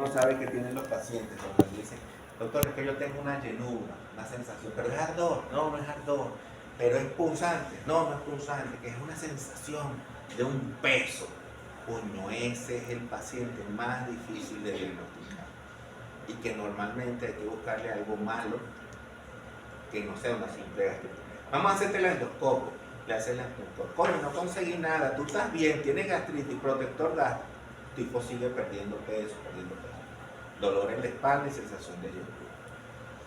uno sabe que tienen los pacientes cuando dicen, doctor, es que yo tengo una llenura, una sensación, pero es ardor, no es ardor, pero es punzante, no es punzante, que es una sensación de un peso. Coño, ese es el paciente más difícil de diagnosticar y que normalmente hay que buscarle algo malo que no sea una simple gastritis. Vamos a hacerte la endoscopio, le hace la endoscopio. Coño, no conseguí nada, tú estás bien, tienes gastritis, protector gástrico, el tipo sigue perdiendo peso, dolor en la espalda y sensación de llenura.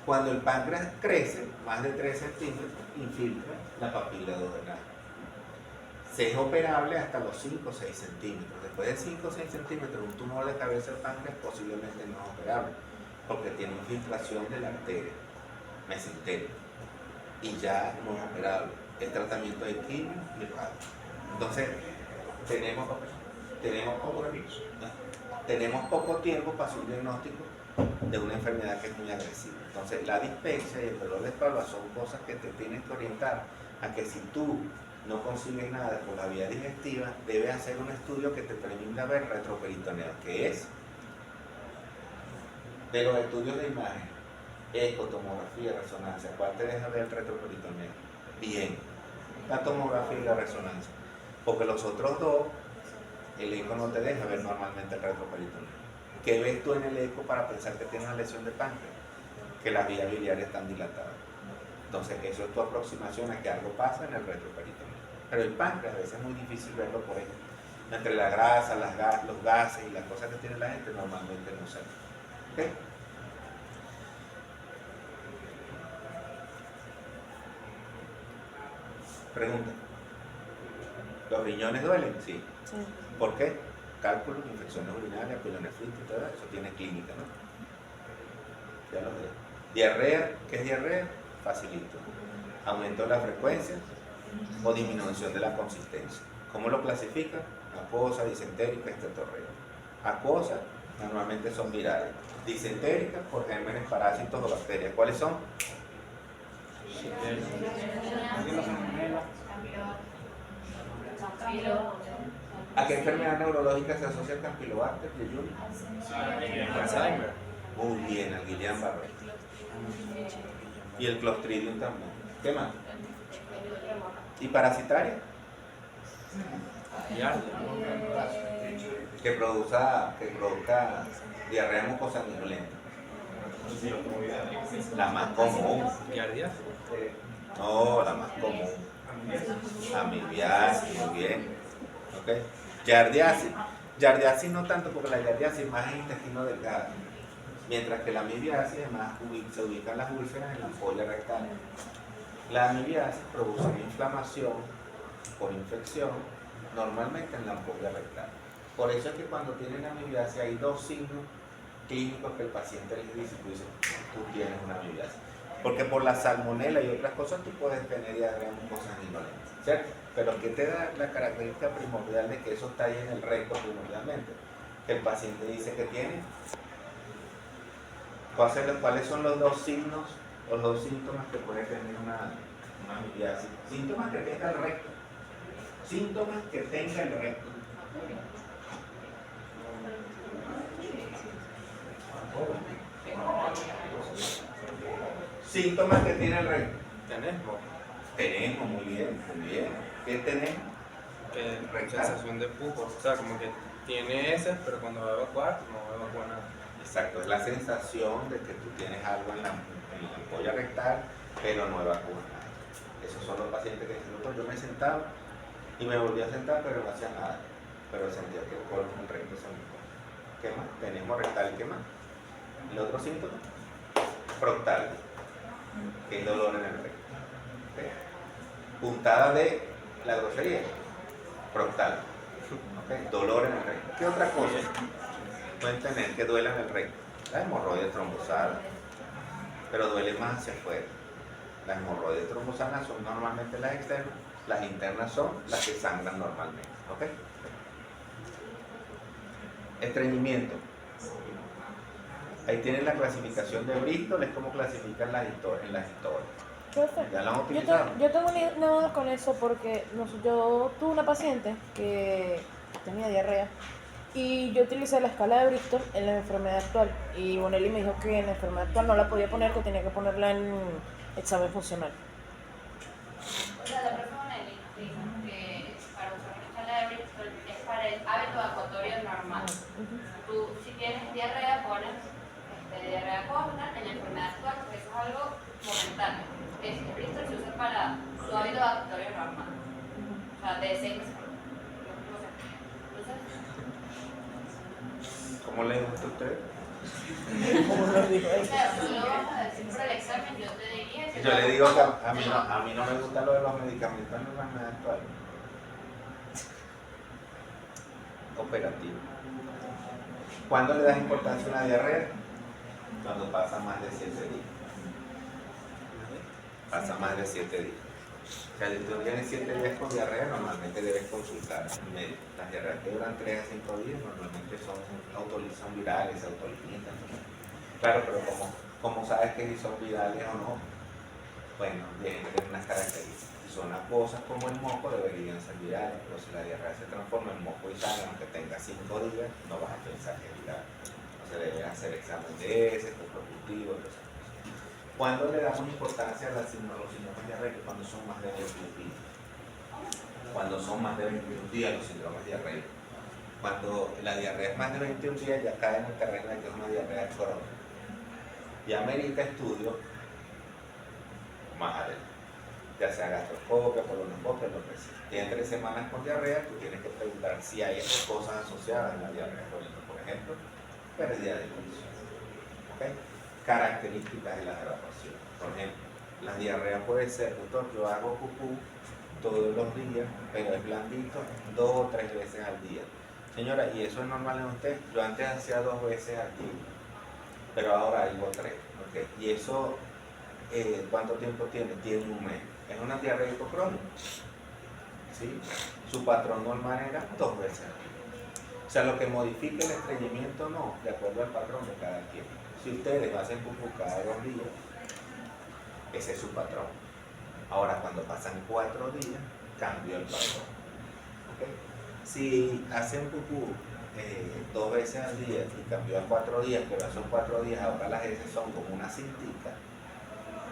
Cuando el páncreas crece, más de 3 centímetros, infiltra la papila duodenal. Se es operable hasta los 5 o 6 centímetros. Después de 5 o 6 centímetros, un tumor de cabeza del páncreas posiblemente no es operable, porque tiene infiltración de la arteria mesentérica y ya no es operable. El tratamiento de quimio y radio. Entonces, tenemos poco tiempo para hacer un diagnóstico de una enfermedad que es muy agresiva. Entonces, la dispepsia y el dolor de espalda son cosas que te tienes que orientar a que si tú no consigues nada por la vía digestiva, debes hacer un estudio que te permita ver retroperitoneo, que es de los estudios de imagen, eco, tomografía, resonancia. ¿Cuál te deja ver el retroperitoneo? Bien, la tomografía y la resonancia, porque los otros dos, el eco no te deja ver normalmente el retroperitoneo. ¿Qué ves tú en el eco para pensar que tienes una lesión de páncreas? Que las vías biliares están dilatadas. Entonces, eso es tu aproximación a que algo pasa en el retroperitoneo. Pero el páncreas a veces es muy difícil verlo por ahí. Entre la grasa, los gases y las cosas que tiene la gente, normalmente no se ve. ¿Okay? Pregunta. ¿Los riñones duelen? Sí. ¿Por qué? Cálculos, infecciones urinarias, pielonefritis, todo eso tiene clínica, ¿no? Ya lo veo. Diarrea, ¿qué es diarrea? Facilito. Aumento de la frecuencia o disminución de la consistencia. ¿Cómo lo clasifican? Acuosa, disentérica, estetorrea. Acuosa normalmente son virales. Disentérica por gérmenes, parásitos o bacterias. ¿Cuáles son? ¿A qué enfermedad neurológica se asocia el Campylobacter jejuni? Alzheimer. Muy bien, al Guillain-Barré. Y el Clostridium también. ¿Qué más? ¿Y parasitaria? Que produzca diarrea mucosanguinolenta. La más común. Giardiasis. No, la más común. Amibiasis, muy bien. ¿Ok? Giardiasis. Giardiasis no tanto porque la giardiasis es más en intestino delgado. Mientras que la amibiasis además se ubican las úlceras en la ampolla rectal. La amibiasis produce una inflamación por infección, normalmente en la ampolla rectal. Por eso es que cuando tienen amibiasis hay dos signos clínicos que el paciente les dice, tú dices, tú tienes una amibiasis. Porque por la salmonela y otras cosas tú puedes tener diarrea mucosanguinolenta, ¿cierto? Pero ¿qué te da la característica primordial de que eso está ahí en el recto primordialmente? Que el paciente dice que tiene. ¿Cuáles son los dos signos o los dos síntomas que puede tener una amibiasis? Síntomas que tenga el recto. Síntomas que tenga el recto. Síntomas que tiene el recto. Tenemos, muy bien, muy bien. ¿Qué tenemos? Sensación de pujo, o sea, como que tiene heces, pero cuando va a evacuar, no va a evacuar nada. Exacto, es la sensación de que tú tienes algo en la ampolla rectal, pero no evacúa nada. Esos son los pacientes que dicen, doctor, yo me he sentado y me volví a sentar, pero no hacía nada. Pero sentía que el colon el recto se me... ¿Qué más? Tenemos rectal y qué más. ¿El otro síntoma? Proctal, que es dolor en el recto. ¿Okay? Puntada de la grosería, proctal. ¿Okay? Dolor en el recto. ¿Qué otra cosa pueden tener que duela en el recto? La hemorroides trombosadas, pero duele más hacia afuera. Las hemorroides trombosanas son normalmente las externas, las internas son las que sangran normalmente. ¿Okay? Estreñimiento. Ahí tienen la clasificación de Bristol, es como clasifican en las historias. ¿Ya la han utilizado? Yo tengo una duda con eso porque yo tuve una paciente que tenía diarrea Y yo utilicé la escala de Bristol en la enfermedad actual. Y Bonelli me dijo que en la enfermedad actual no la podía poner, que tenía que ponerla en examen funcional. O sea, la profe Bonelli nos dijo que para usar una escala de Bristol es para el hábito evacuatorio normal. Tú, si tienes diarrea, pones diarrea cómica en la enfermedad actual, porque eso es algo momentáneo. El Bristol se usa para su hábito evacuatorio normal. O sea, de 6 meses. ¿Cómo le gusta a usted? Como lo dijo él. O sea, tú lo vas a decir por el examen, yo te diría que... Yo le digo que a mí no me gusta lo de los medicamentos en la enfermedad actual. Operativo. ¿Cuándo le das importancia a una diarrea? Cuando pasa más de 7 días. Pasa más de 7 días. O sea, si tú tienes 7 días con diarrea, normalmente debes consultar al médico. Las diarreas que duran 3 a 5 días normalmente son virales, se autolimitan. Claro, pero como sabes que si son virales o no, bueno, tienen que tener unas características. Si son acuosas como el moco, deberían ser virales, pero si la diarrea se transforma en moco y sangre, aunque tenga 5 días, no vas a pensar que es viral. O sea, deben hacer examen de heces, productivo, etc. ¿Cuándo le damos importancia a los síndromes diarreicos? Cuando son más de 21 días. Cuando son más de 21 días los síndromes diarreicos. Cuando la diarrea es más de 21 días, ya cae en el terreno de que es una diarrea crónica. Ya amerita estudio más adelante, ya sea gastroscopia, colonoscopia, lo que sea. Tienes 3 semanas con diarrea, tú tienes que preguntar si hay otras cosas asociadas a la diarrea crónica, por ejemplo, pérdida de juicio. ¿Okay? Características de las evacuaciones. Por ejemplo, la diarrea puede ser, doctor, yo hago pupú todos los días, pero es blandito 2 o 3 veces al día. Señora, ¿y eso es normal en usted? Yo antes hacía 2 veces al día, pero ahora hago 3. ¿Okay? ¿Y eso cuánto tiempo tiene? Tiene un mes. ¿Es una diarrea hipocrónica? ¿Sí? Su patrón normal era 2 veces al día. O sea, lo que modifica el estreñimiento no, de acuerdo al patrón de cada quien. Si ustedes hacen pupú cada 2 días, ese es su patrón. Ahora, cuando pasan 4 días, cambió el patrón. ¿Okay? Si hacen pupú 2 veces al día y cambió a 4 días, pero esos 4 días ahora las heces son como una cintica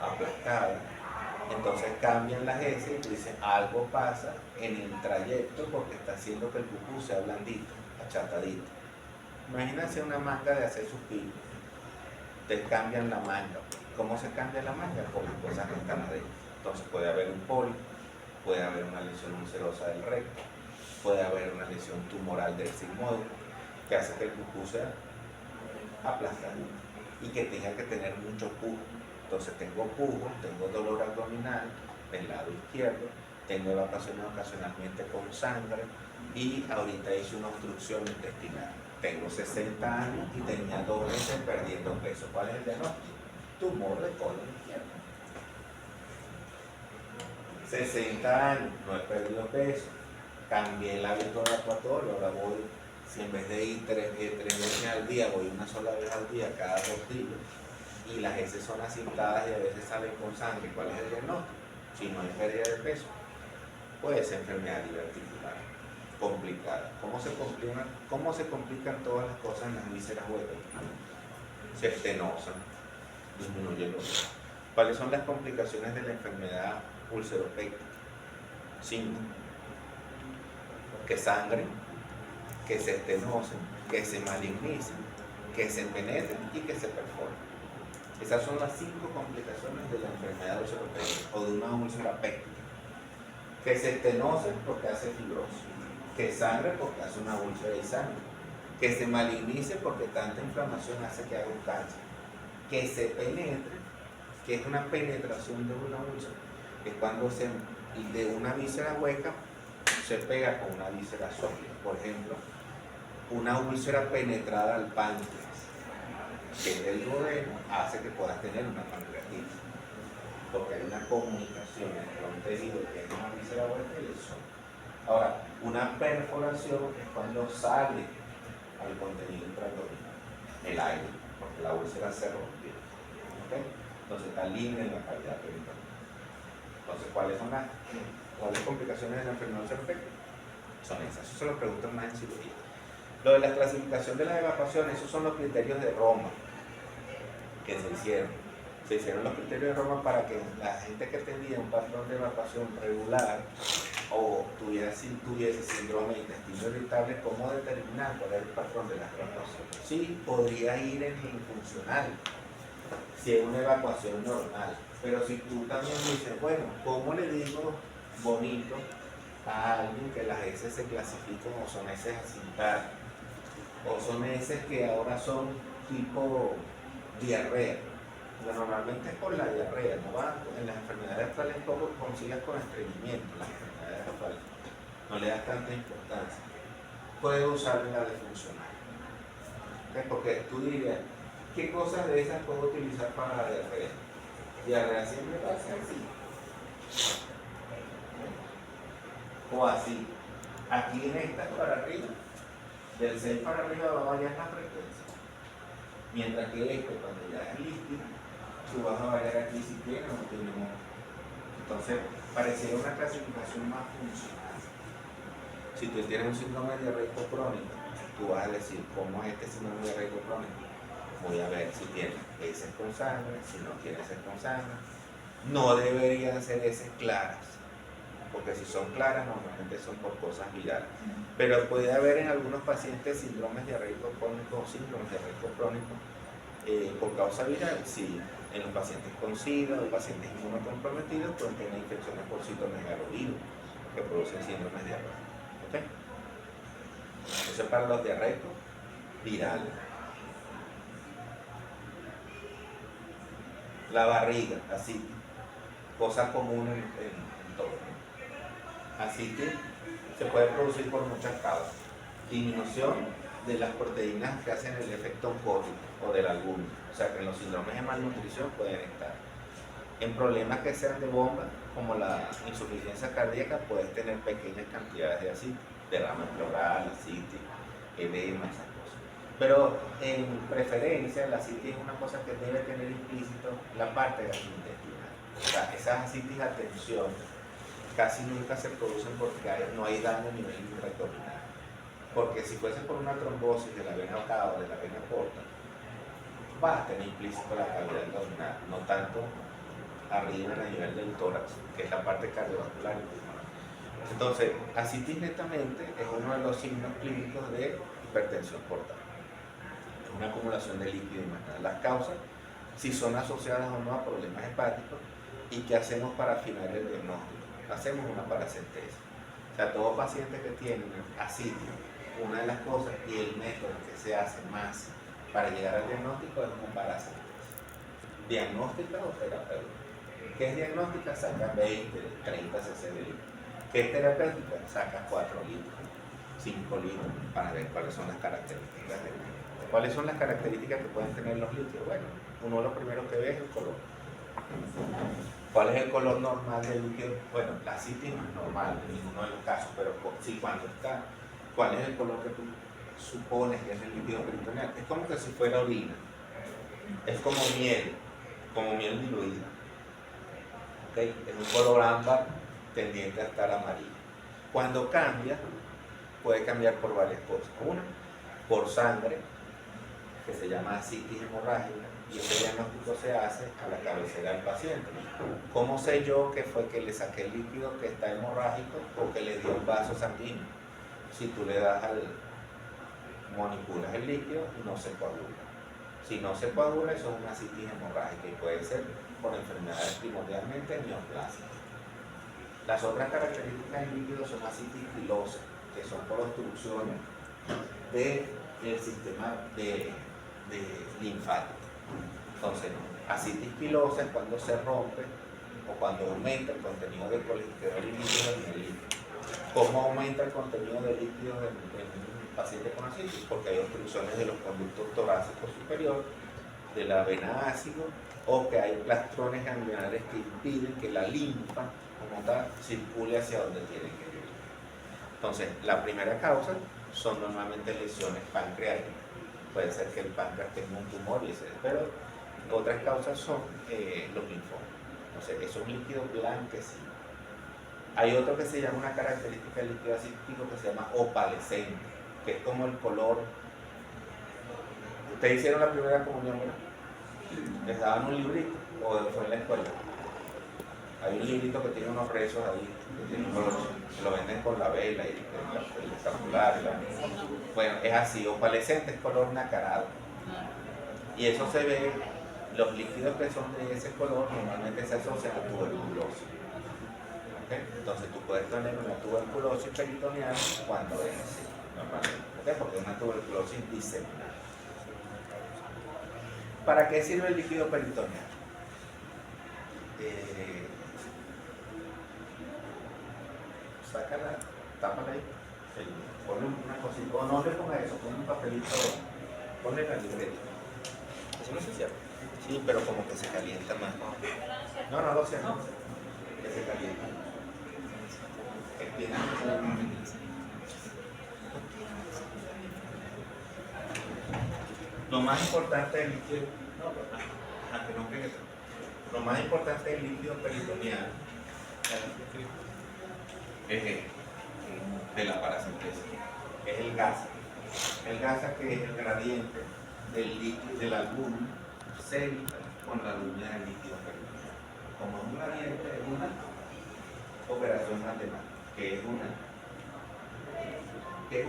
aplastada, entonces cambian las heces y tú dices, algo pasa en el trayecto porque está haciendo que el pupú sea blandito, achatadito. Imagínense una manga de hacer suspiro. Te cambian la manga. ¿Cómo se cambia la manga? Con las cosas que están adentro. Entonces puede haber un pólipo, puede haber una lesión ulcerosa del recto, puede haber una lesión tumoral del sigmoide que hace que el pupú sea aplastado y que tenga que tener mucho pujo. Entonces tengo pujo, tengo dolor abdominal del lado izquierdo, tengo evacuaciones ocasionalmente con sangre y ahorita hice una obstrucción intestinal. Tengo 60 años y tenía 2 meses perdiendo peso. ¿Cuál es el diagnóstico? Tumor de colon izquierdo. 60 años, no he perdido peso, cambié el hábito evacuatorio, ahora voy, si en vez de ir 3 veces al día, voy una sola vez al día, cada 2 días, y las heces son asintadas y a veces salen con sangre. ¿Cuál es el diagnóstico? Si no hay pérdida de peso, puede ser enfermedad diverticular complicada. ¿Cómo se complican todas las cosas en las vísceras huecas? Se estenosan, disminuye el dolor. ¿Cuáles son las complicaciones de la enfermedad ulceropéctica? 5. Que sangren, que se estenosen, que se malignicen, que se penetren y que se perforen. Esas son las 5 complicaciones de la enfermedad ulceropéctica o de una úlcera péptica. Que se estenosen porque hace fibrosis, que sangre porque hace una úlcera y sangre, que se malignice porque tanta inflamación hace que haga un cáncer, que se penetre, que es una penetración de una úlcera, es cuando de una víscera hueca se pega con una víscera sólida. Por ejemplo, una úlcera penetrada al páncreas, que es el duodeno, hace que puedas tener una pancreatitis, porque hay una comunicación entre un tejido que es una víscera hueca y el sol. Ahora, una perforación es cuando sale al contenido intraabdominal el aire, porque la úlcera se rompió. ¿Okay? Entonces está libre en la cavidad peritoneal. Entonces, ¿cuáles complicaciones de la enfermedad ulceropéctica? Son esas. Eso se lo preguntan más en cirugía. Lo de la clasificación de las evacuaciones, esos son los criterios de Roma que se hicieron. Se hicieron los criterios de Roma para que la gente que tenía un patrón de evacuación regular o tuviese síndrome de intestino irritable, ¿cómo determinar cuál es el patrón de la evacuación? Sí, podría ir en infuncional, si es una evacuación normal. Pero si tú también dices, bueno, ¿cómo le digo bonito a alguien que las heces se clasifican o son heces asintadas? O son heces que ahora son tipo diarrea. Pero normalmente es por la diarrea, no va en las enfermedades actuales poco consigues con estreñimiento, las enfermedades actuales. No le das tanta importancia. Puedes usar en la de funcional. ¿Okay? Porque tú dirías, ¿qué cosas de esas puedo utilizar para la diarrea? Diarrea siempre va a ser así. O así. Aquí en esta para arriba, del 6 para arriba va a variar la frecuencia. Mientras que esto, cuando ya es líquido, tú vas a variar aquí si tienes o no tienes moco. Entonces, pareciera una clasificación más funcional. Si tú tienes un síndrome diarreico crónico, tú vas a decir, ¿cómo es este síndrome diarreico crónico? Voy a ver si tiene heces con sangre, si no tiene heces con sangre. No deberían ser heces claras, porque si son claras normalmente son por cosas virales. Pero puede haber en algunos pacientes síndromes diarreicos crónicos o síndromes diarreicos crónicos por causa viral. Sí, en los pacientes con SIDA o pacientes inmunocomprometidos pueden tener infecciones por citomegalovirus que producen síndromes diarreicos. ¿Okay? Eso es para los diarreicos virales. La barriga, así, cosas comunes en todo. Así que se puede producir por muchas causas. Disminución de las proteínas que hacen el efecto oncótico o del albúmina. O sea que en los síndromes de malnutrición pueden estar. En problemas que sean de bomba, como la insuficiencia cardíaca, puedes tener pequeñas cantidades de ascitis, derrame pleural, ascitis, edema, esas cosas. Pero en preferencia, la ascitis es una cosa que debe tener implícito la parte gastrointestinal. O sea, esas ascitis a tensión casi nunca se producen porque no hay daño a nivel intraabdominal. Porque si fuese por una trombosis de la vena cava o de la vena porta, vas a tener implícito la cavidad abdominal, no tanto arriba a nivel del tórax, que es la parte cardiovascular y pulmonar. Entonces, ascitis netamente es uno de los signos clínicos de hipertensión portal. Es una acumulación de líquido y más nada. Las causas, si son asociadas o no a problemas hepáticos, y qué hacemos para afinar el diagnóstico. Hacemos una paracentesis. O sea, todo paciente que tiene ascitis, una de las cosas y el método que se hace más para llegar al diagnóstico es una paracentesis. Diagnóstica o terapéutica. ¿Qué es diagnóstica? Saca 20, 30 cc de litro. ¿Qué es terapéutica? Saca 4 litros, 5 litros para ver cuáles son las características. ¿Cuáles son las características que pueden tener los líquidos? Bueno, uno de los primeros que ve es el color. ¿Cuál es el color normal del líquido? Bueno, la ascitis no es normal en ninguno de los casos, pero sí cuando está. ¿Cuál es el color que tú supones que es el líquido peritoneal? Es como que si fuera orina. Es como miel diluida. ¿Okay? Es un color ámbar tendiente a estar amarillo. Cuando cambia, puede cambiar por varias cosas. Una, por sangre, que se llama ascitis hemorrágica, y ese diagnóstico se hace a la cabecera del paciente. ¿Cómo sé yo que fue que le saqué el líquido que está hemorrágico o que le dio un vaso sanguíneo? Si tú le das manipulas el líquido y no se coagula. Si no se coagula, eso es una ascitis hemorrágica y puede ser por enfermedades primordialmente neoplásicas. Las otras características del líquido son ascitis pilosa, que son por obstrucciones del sistema de linfático. Entonces, ascitis pilosa es cuando se rompe o cuando aumenta el contenido de colesterol y líquidos en el líquido. ¿Cómo aumenta el contenido de líquidos en un paciente con ascitis? Porque hay obstrucciones de los conductos torácicos superiores, de la vena ácido, o que hay plastrones ganglionares que impiden que la linfa como tal circule hacia donde tiene que ir. Entonces, la primera causa son normalmente lesiones pancreáticas. Puede ser que el páncreas tenga un tumor y pero otras causas son los linfomas. Entonces, esos líquidos blanquecinos. Hay otro que se llama una característica del líquido ascítico que se llama opalescente. que es como el color. ¿Ustedes hicieron la primera comunión, verdad? ¿Les daban un librito o fue en la escuela? Hay un librito que tiene unos rezos ahí, que tiene un broche, que lo venden con la vela y el escapular. Bueno, es así, opalescente, es color nacarado. Y eso se ve, los líquidos que son de ese color normalmente se asocian a tuberculosis. ¿Okay? Entonces tú puedes tener una tuberculosis peritoneal cuando es así, normalmente. ¿Okay? Porque es una tuberculosis diseminada. ¿Para qué sirve el líquido peritoneal? Sácala, tápala ahí, ponle una cosita, o no le ponga eso, ponle un papelito, ponle la libreta. Eso no se cierra. Sí, pero como que se calienta más. No lo sé, no. Que se calienta. Lo más importante del líquido, que no pegue. Lo más importante del líquido peritoneal es de la paracentesis, es el gasa. El gasa que es el gradiente del líquido, del albúmina célica con la albúmina del líquido peritoneal. Como un gradiente es una operación matemática, que es un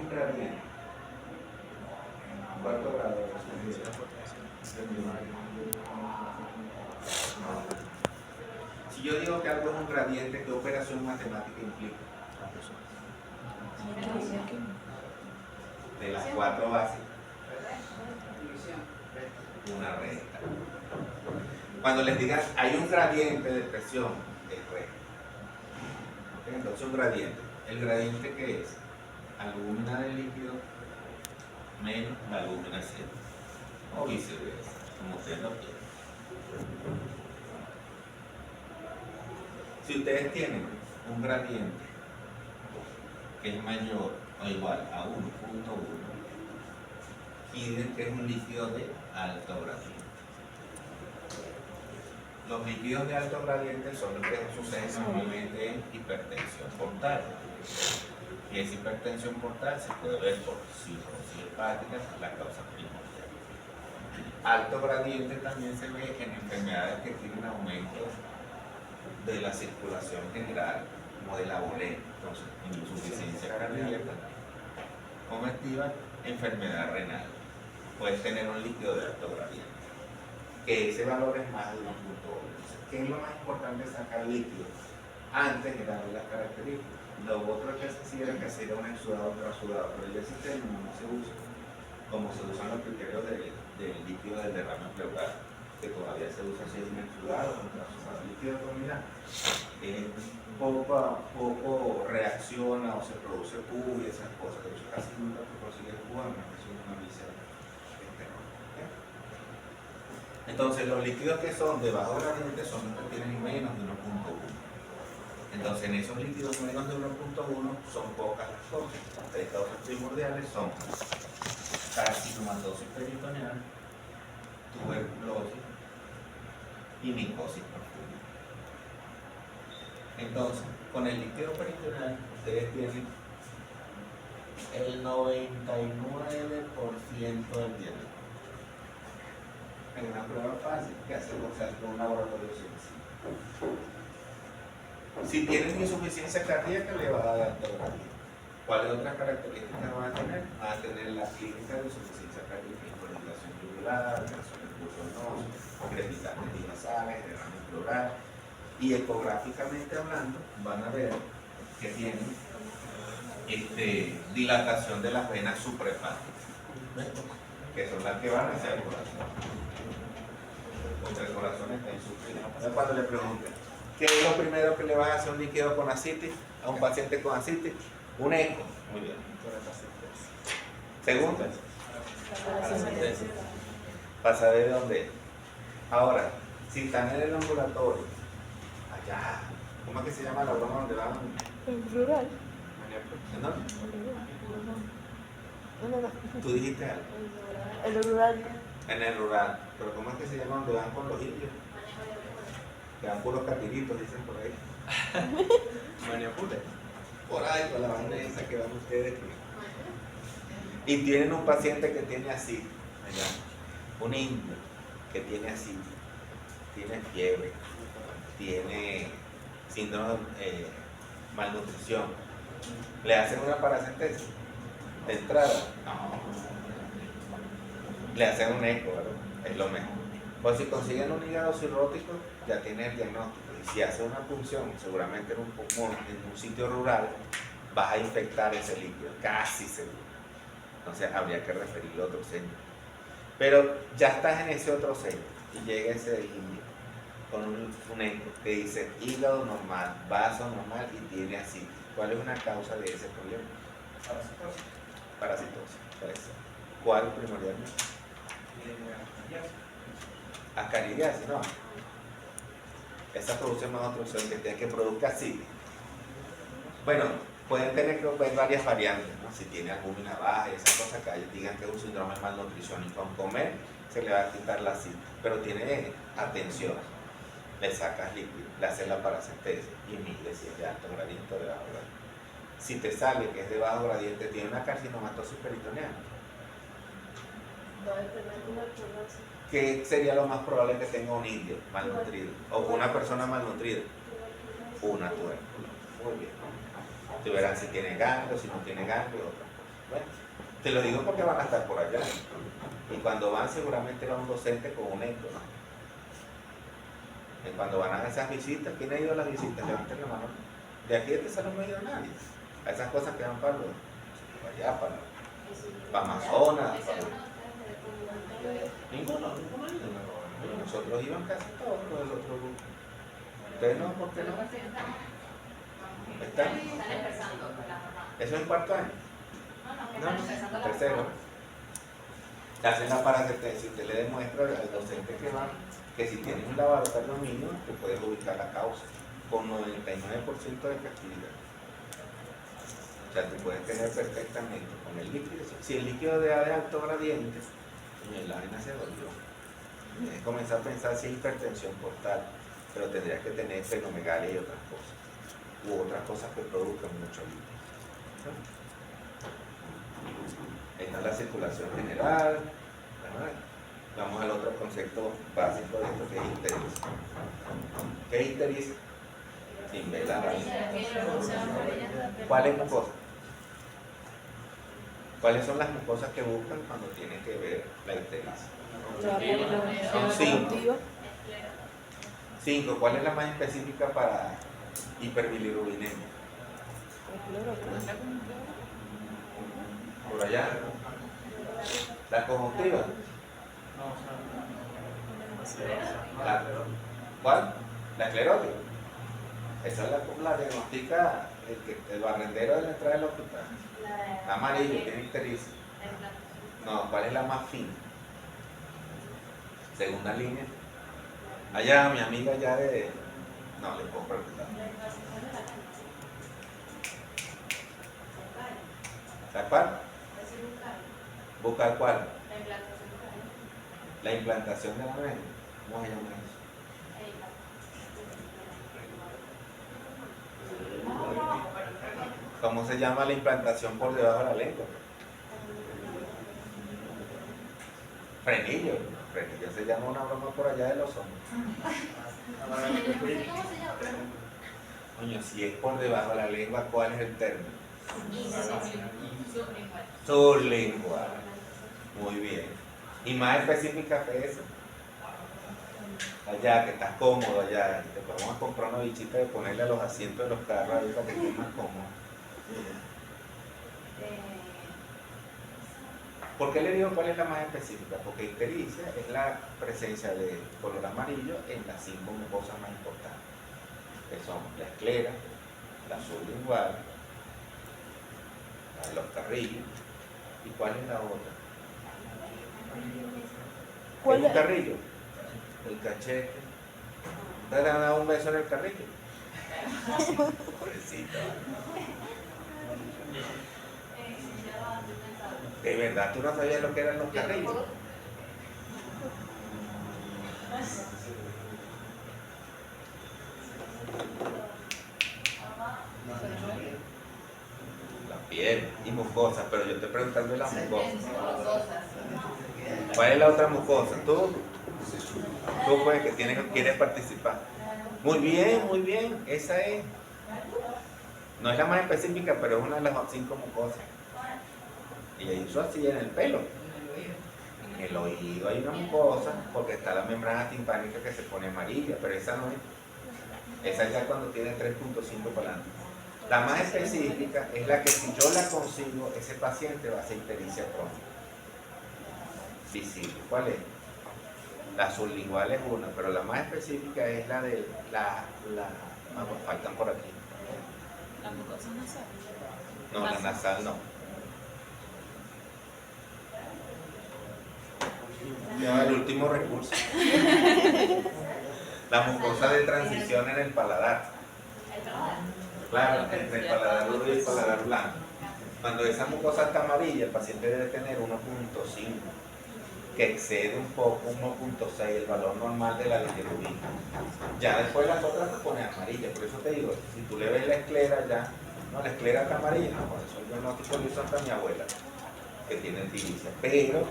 gradiente. ¿Cuánto grado de Si yo digo que algo es un gradiente, ¿qué operación matemática implica? De las 4 bases, una recta. Cuando les digan hay un gradiente de presión, es recta. ¿Okay? Entonces un gradiente. ¿El gradiente qué es? Albúmina del líquido menos la albúmina cero. O viceversa, como ustedes lo quieren. Si ustedes tienen un gradiente que es mayor o igual a 1.1, piden que es un líquido de alto gradiente. Los líquidos de alto gradiente son los que suceden normalmente en hipertensión portal. Y esa hipertensión portal se puede ver por cirrosis hepática, la causa primordial. Alto gradiente también se ve en enfermedades que tienen aumento de la circulación general, como de la boleta, entonces insuficiencia cardíaca, congestiva, enfermedad renal. Puedes tener un líquido de alto gradiente, que ese valor es más de 1.8. ¿Qué es lo más importante sacar líquido? Antes era ver las características. Lo otro que se hacía era que hacía un exudado trasudado, pero ya ese término no se usa como se usan los criterios del líquido del derrame pleural, que todavía se usa si es un exudado o un trasudado. El líquido abdominal poco reacciona o se produce pus y esas cosas, de hecho casi nunca se consigue pus, a menos que sea una víscera. Entonces los líquidos que son de bajo gradiente son los que tienen menos de 1.1. Entonces en esos líquidos menos de 1.1 son pocas las cosas. Las 3 causas primordiales son carcinomatosis peritoneal, tuberculosis y micosis profunda. Entonces, con el líquido peritoneal ustedes tienen el 99% del diámetro. En una prueba fácil que hacemos con un laboratorio sencillo. Si tienen insuficiencia cardíaca, le va a dar alto gradiente. ¿Cuáles otras características van a tener? Van a tener la clínica de insuficiencia cardíaca, hiperventilación tubular, alteración del pulso venoso, crepitantes dinasales, derrame pleural. Y ecográficamente hablando, van a ver que tienen dilatación de las venas suprahepáticas, que son las que van hacia el corazón. Porque el corazón está insufrido. Entonces, cuando le pregunten, ¿qué es lo primero que le vas a hacer un líquido con ascitis a un paciente con ascitis? Un eco. Muy bien. Segundo, para saber de dónde es. Ahora, si están en el ambulatorio, allá, ¿cómo es que se llama la broma donde van? El rural. ¿No? No. Tú dijiste algo. El rural. En el rural. Pero ¿cómo es que se llama donde van con los indios? Que dan puros catiritos, dicen por ahí. Maniapule. Por ahí, con la vaina esa que van ustedes. Y tienen un paciente que tiene así, un indio que tiene así, tiene fiebre, tiene síndrome de malnutrición. ¿Le hacen una paracentesis de entrada? No. Le hacen un eco, ¿verdad? Es lo mejor. O si consiguen un hígado cirrótico, ya tienen el diagnóstico. Y si hace una punción, seguramente en un pulmón, en un sitio rural, vas a infectar ese líquido, casi seguro. Entonces habría que referirle a otro sello. Pero ya estás en ese otro sello y llega ese indio con un eco que dice hígado normal, vaso normal y tiene así. ¿Cuál es una causa de ese problema? Parasitosis. Puede ser. ¿Cuál primordialmente? Ascaridiasis, no. Esa produce más obstrucción que tiene que produzca así. Bueno, pueden tener que ver varias variantes, ¿no? Si tiene albúmina baja y esas cosas que ellos digan que es un síndrome de malnutrición y con comer se le va a quitar la cita. Pero tiene atención, le sacas líquido, le haces la paracentesis y mide si es de alto gradiente o de bajo gradiente. Si te sale que es de bajo gradiente, tiene una carcinomatosis peritoneal. ¿Qué sería lo más probable que tenga un indio malnutrido? O una persona malnutrida. Una tuberculosis. Muy bien. Te verán si tiene ganglio, si no tiene ganglio. Bueno, te lo digo porque van a estar por allá. Y cuando van, seguramente va un docente con un eco, ¿no? Y cuando van a esas visitas, ¿quién ha ido a las visitas? Levanten la mano. De aquí de este salón no ha ido nadie. A esas cosas que van para allá, para Amazonas. Ninguno ha ido. Nosotros íbamos casi todos los del otro grupo. ¿Ustedes no? ¿Por qué no? ¿Están? ¿Eso es en cuarto año? No, tercero. Hacen la paracentesis, usted le demuestra al docente que va que si tienes un laboratorio mínimo, te puedes ubicar la causa con 99% de efectividad. O sea, tú puedes tener perfectamente con el líquido. Si el líquido de alto gradiente, la vaina se volvió. Es comenzar a pensar si es hipertensión portal, pero tendrías que tener esplenomegalia y otras cosas. U otras cosas que produzcan mucho líquido. Esta es la circulación general. Vamos al otro concepto básico de esto que es icteris. ¿Qué es icteris? Sin velar. ¿Cuál es mucosa? ¿Cuáles son las mucosas que buscan cuando tienen que ver la icteris? Son 5. 5. ¿Cuál es la más específica para hiperbilirubinemia? Por allá. La conjuntiva. ¿Cuál? La esclerótica. Esa es la diagnostica el barrendero de la entrada del hospital. La amarillo, tiene ictericia. No, ¿cuál es la más fina? Segunda línea. Allá, mi amiga ya de... No, le puedo preguntar. ¿La cuál? ¿Buscar cuál? La implantación de la médula. ¿Cómo se llama eso? ¿Cómo se llama la implantación por debajo de la lengua? Frenillo. Frenillo se llama una broma por allá de los hombres. Coño, si es por debajo de la lengua, ¿cuál es el término? Sublingual. Muy bien. Y más específica que eso. Allá, que estás cómodo allá. Te podemos comprar una bichita de ponerle a los asientos de los carros ahí para que estés más cómodo. ¿Por qué le digo cuál es la más específica? Porque ictericia es la presencia de color amarillo en las 5 mucosas más importantes, que son la esclera, la sublingual, la de los carrillos. ¿Y cuál es la otra? ¿Qué es un carrillo? El cachete. ¿Ustedes le han dado un beso en el carrillo? Pobrecita. ¿De verdad tú no sabías lo que eran los carrillos? La piel. Y mucosa, pero yo estoy preguntando de las mucosas. Mucosas. ¿Cuál es la otra mucosa? Tú puedes que quieres participar. Muy bien, esa es. No es la más específica, pero es una de las 5 mucosas. Y ella hizo así en el pelo. En el oído hay una mucosa, porque está la membrana timpánica que se pone amarilla, pero esa no es. Esa ya cuando tiene 3.5 para adelante. La más específica es la que si yo la consigo, ese paciente va a hacer ictericia crónica. Visible. ¿Cuál es? La sublingual es una, pero la más específica es la de vamos, faltan por aquí. La mucosa nasal. No, la nasal no. Ya, el último recurso. La mucosa de transición en el paladar. Claro, entre el paladar duro y el paladar blanco. Cuando esa mucosa está amarilla, el paciente debe tener 1.5, que excede un poco 1.6, el valor normal de la bilirrubina. Ya después las otras se ponen amarillas, por eso te digo, si tú le ves la esclera ya, no, la esclera está amarilla, no, por eso el diagnóstico lo hizo hasta mi abuela, que tiene tiricia. Pero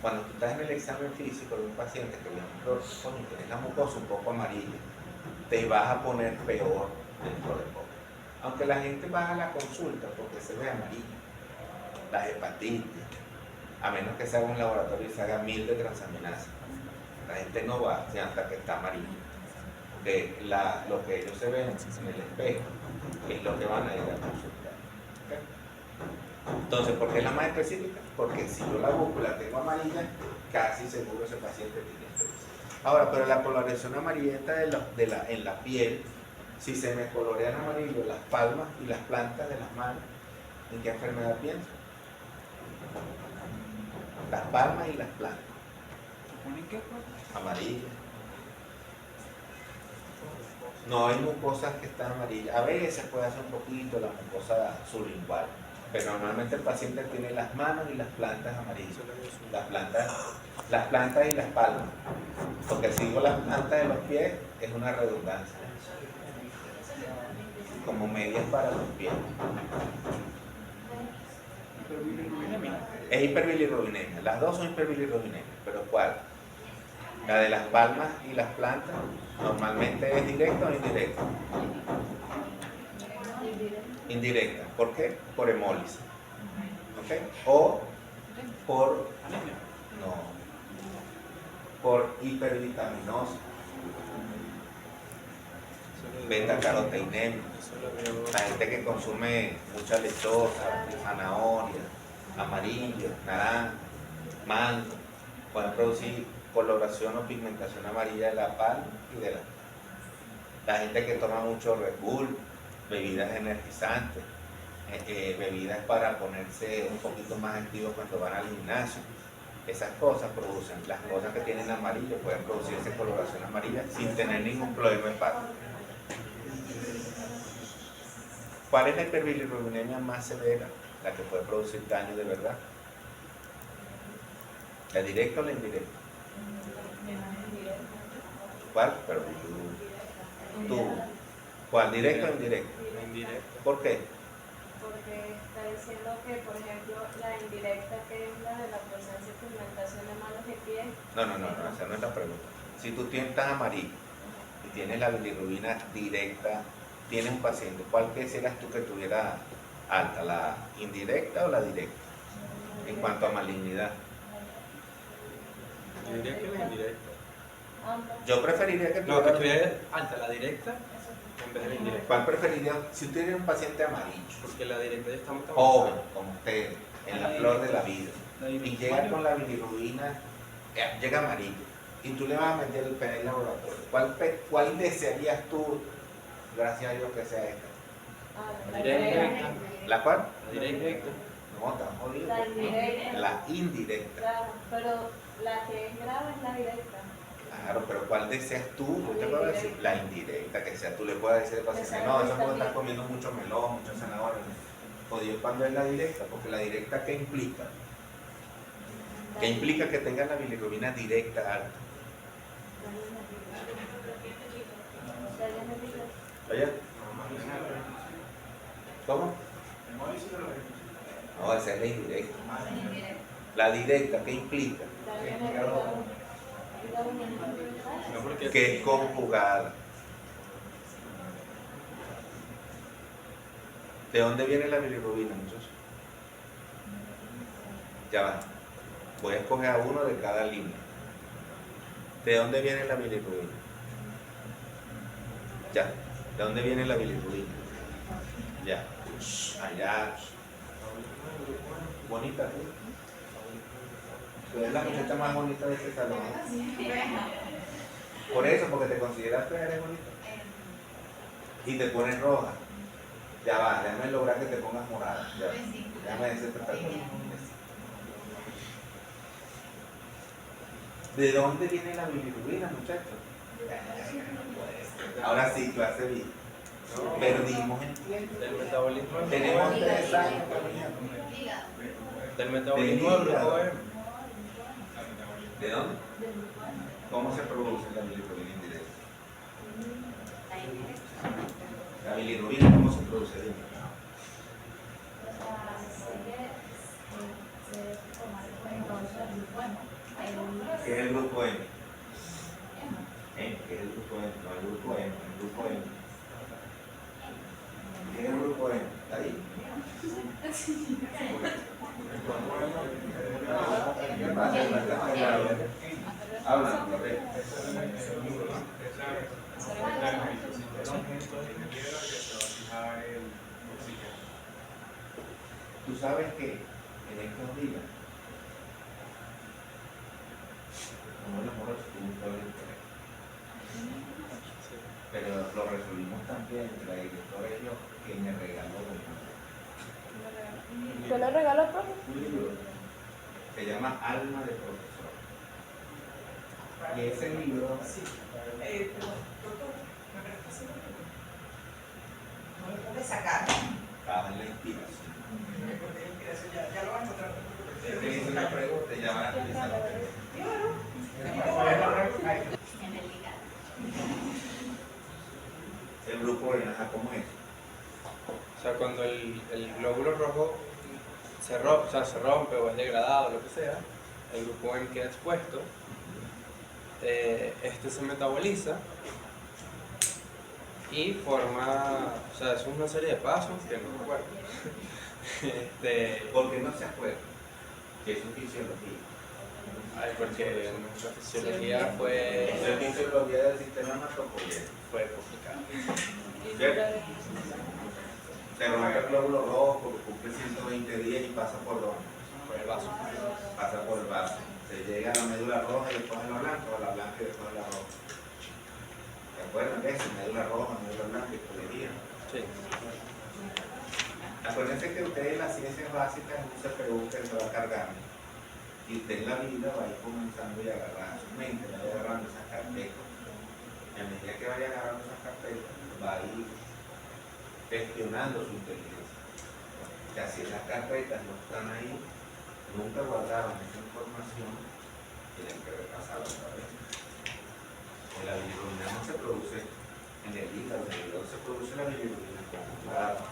cuando tú estás en el examen físico de un paciente que tienes la mucosa un poco amarilla, te vas a poner peor dentro de poco. Aunque la gente va a la consulta porque se ve amarilla, las hepatitis, a menos que se haga un laboratorio y se haga 1000 de transaminasa. La gente no va hasta que está amarilla. Porque lo que ellos se ven en el espejo es lo que van a ir a consultar. ¿Okay? Entonces, ¿por qué es la más específica? Porque si yo la busco y la tengo amarilla, casi seguro ese paciente tiene ictericia. Ahora, pero la coloración amarillenta en la piel, si se me colorean amarillo las palmas y las plantas de las manos, ¿en qué enfermedad pienso? Las palmas y las plantas. ¿Ponen qué? Amarillas. No hay mucosas que están amarillas. A veces puede hacer un poquito la mucosa sublingual, pero normalmente el paciente tiene las manos y las plantas amarillas. Las plantas y las palmas. Porque si digo las plantas de los pies, es una redundancia. Como medias para los pies. Es hiperbilirrubinemia. Las dos son hiperbilirrubinemia, pero ¿cuál? La de las palmas y las plantas normalmente es directa o indirecta. Indirecta. ¿Por qué? Por hemólisis. ¿Ok? O por por hipervitaminosis, beta-caroteinemia. La gente que consume mucha lechosa, zanahoria, amarillo, naranja, mango, pueden producir coloración o pigmentación amarilla de la palma y de la gente que toma mucho Red Bull, bebidas energizantes, bebidas para ponerse un poquito más activos cuando van al gimnasio. Esas cosas producen, las cosas que tienen amarillo pueden producir esa coloración amarilla sin tener ningún problema hepático. ¿Cuál es la hiperbilirrubinemia más severa? La que puede producir daño de verdad. ¿La directa o la indirecta? ¿Cuál? Pero tú. ¿Cuál? ¿Directa o indirecta? Indirecta. ¿Por qué? Porque está diciendo que, por ejemplo, la indirecta, que es la de la presencia y pigmentación de manos y pies. No, esa no es la pregunta. Si tú estás amarillo y tienes la bilirrubina directa, tienes un paciente, ¿cuál quisieras tú que tuviera alta? ¿La indirecta o la directa? En cuanto a malignidad. Yo diría que la indirecta. Yo preferiría que No, que tuviera... estuviera alta la directa en vez de la indirecta. ¿Cuál preferiría? Si usted tiene un paciente amarillo, Porque la directa ya está muy joven, como usted, en la flor de la vida, y llega con la bilirrubina, llega amarillo, y tú le vas a meter el PNL laboratorio, ¿cuál desearías tú, gracias a Dios, que sea esta? La directa. ¿La cual? La directa. No, está jodido. La indirecta. La indirecta. Claro, pero la que es grave es la directa. Claro, pero ¿cuál deseas tú? Yo te puedo decir la indirecta, que sea tú le puedas decir al paciente, no, eso es porque estás comiendo mucho melón, mucho zanahoria. Jodido cuando es la directa, porque la directa, ¿qué implica? ¿Qué implica que tengas la bilirrubina directa alta? ¿Oye? ¿Cómo? No, esa es la indirecta. indirecta. La directa, ¿qué implica? También el No, porque Que es conjugada. ¿De dónde viene la bilirrubina, muchachos? Ya va. Voy a escoger a uno de cada línea. ¿De dónde viene la bilirrubina? Ya. ¿De dónde viene la bilirrubina? Ya. Allá. Bonita, ¿sí? Tú eres la muchacha más bonita de este salón. Por eso, porque te consideras que eres bonita. Y te pones roja. Ya va, déjame lograr que te pongas morada. Ya va. Déjame decirte esta cosa. ¿De dónde viene la bilirrubina, muchachos? Ahora sí, clase B. Perdimos el tiempo. del metabolismo del Tenemos grupo 3 años caminando. Hígado. M. Del metabolismo del grupo M. ¿De dónde? ¿Cómo se produce la bilirrubina indirecta? La indirecta. La bilirrubina, ¿cómo se produce? Dime. ¿Qué es el grupo M? ¿Qué es el grupo M? No, el grupo M, el grupo M. ¿Qué es el grupo M? ¿Está ahí? ¿Qué pasa? Habla, correcto. Tú sabes que en estos días, como los moros tuvo el interés, pero lo resolvimos también, la directora y yo, que me regaló ¿Qué le regaló, profe? un libro, se llama Alma de Profesor. Y ese libro, estaba en la inspiración. Te hice una pregunta y ya van a utilizar la pregunta. En el hígado. El grupo de ajá, ¿cómo es? O sea, cuando el glóbulo rojo se rompe o es degradado, lo que sea, el grupo M queda expuesto, este se metaboliza y forma, o sea, es una serie de pasos que no recuerdo. ¿Por qué no se acuerda? Que es su fisiología. Ay, porque nuestra fisiología fue Eso es fisiología del sistema hematopoyético. complicada. ¿Cierto? Se rompe el glóbulo rojo porque cumple 120 días y pasa por los Por el vaso. pasa por el vaso. Se llega a la médula roja y después a la blanca, o a la blanca y después a la roja. ¿Se acuerdan de eso? Médula roja, médula blanca y colegía. Sí. Acuérdense que ustedes en las ciencias básicas en un CPU que se va cargando. Y usted en la vida va a ir comenzando y agarrando su mente, va a ir agarrando esas carpetas. Y a medida que vaya agarrando esas carpetas, va a ir gestionando su inteligencia. Que así las carpetas no están ahí, nunca guardaron esa información, tienen que repasarla otra vez. La bilirrubina no se produce en el hígado, en el hígado se produce la bilirrubina conjugada.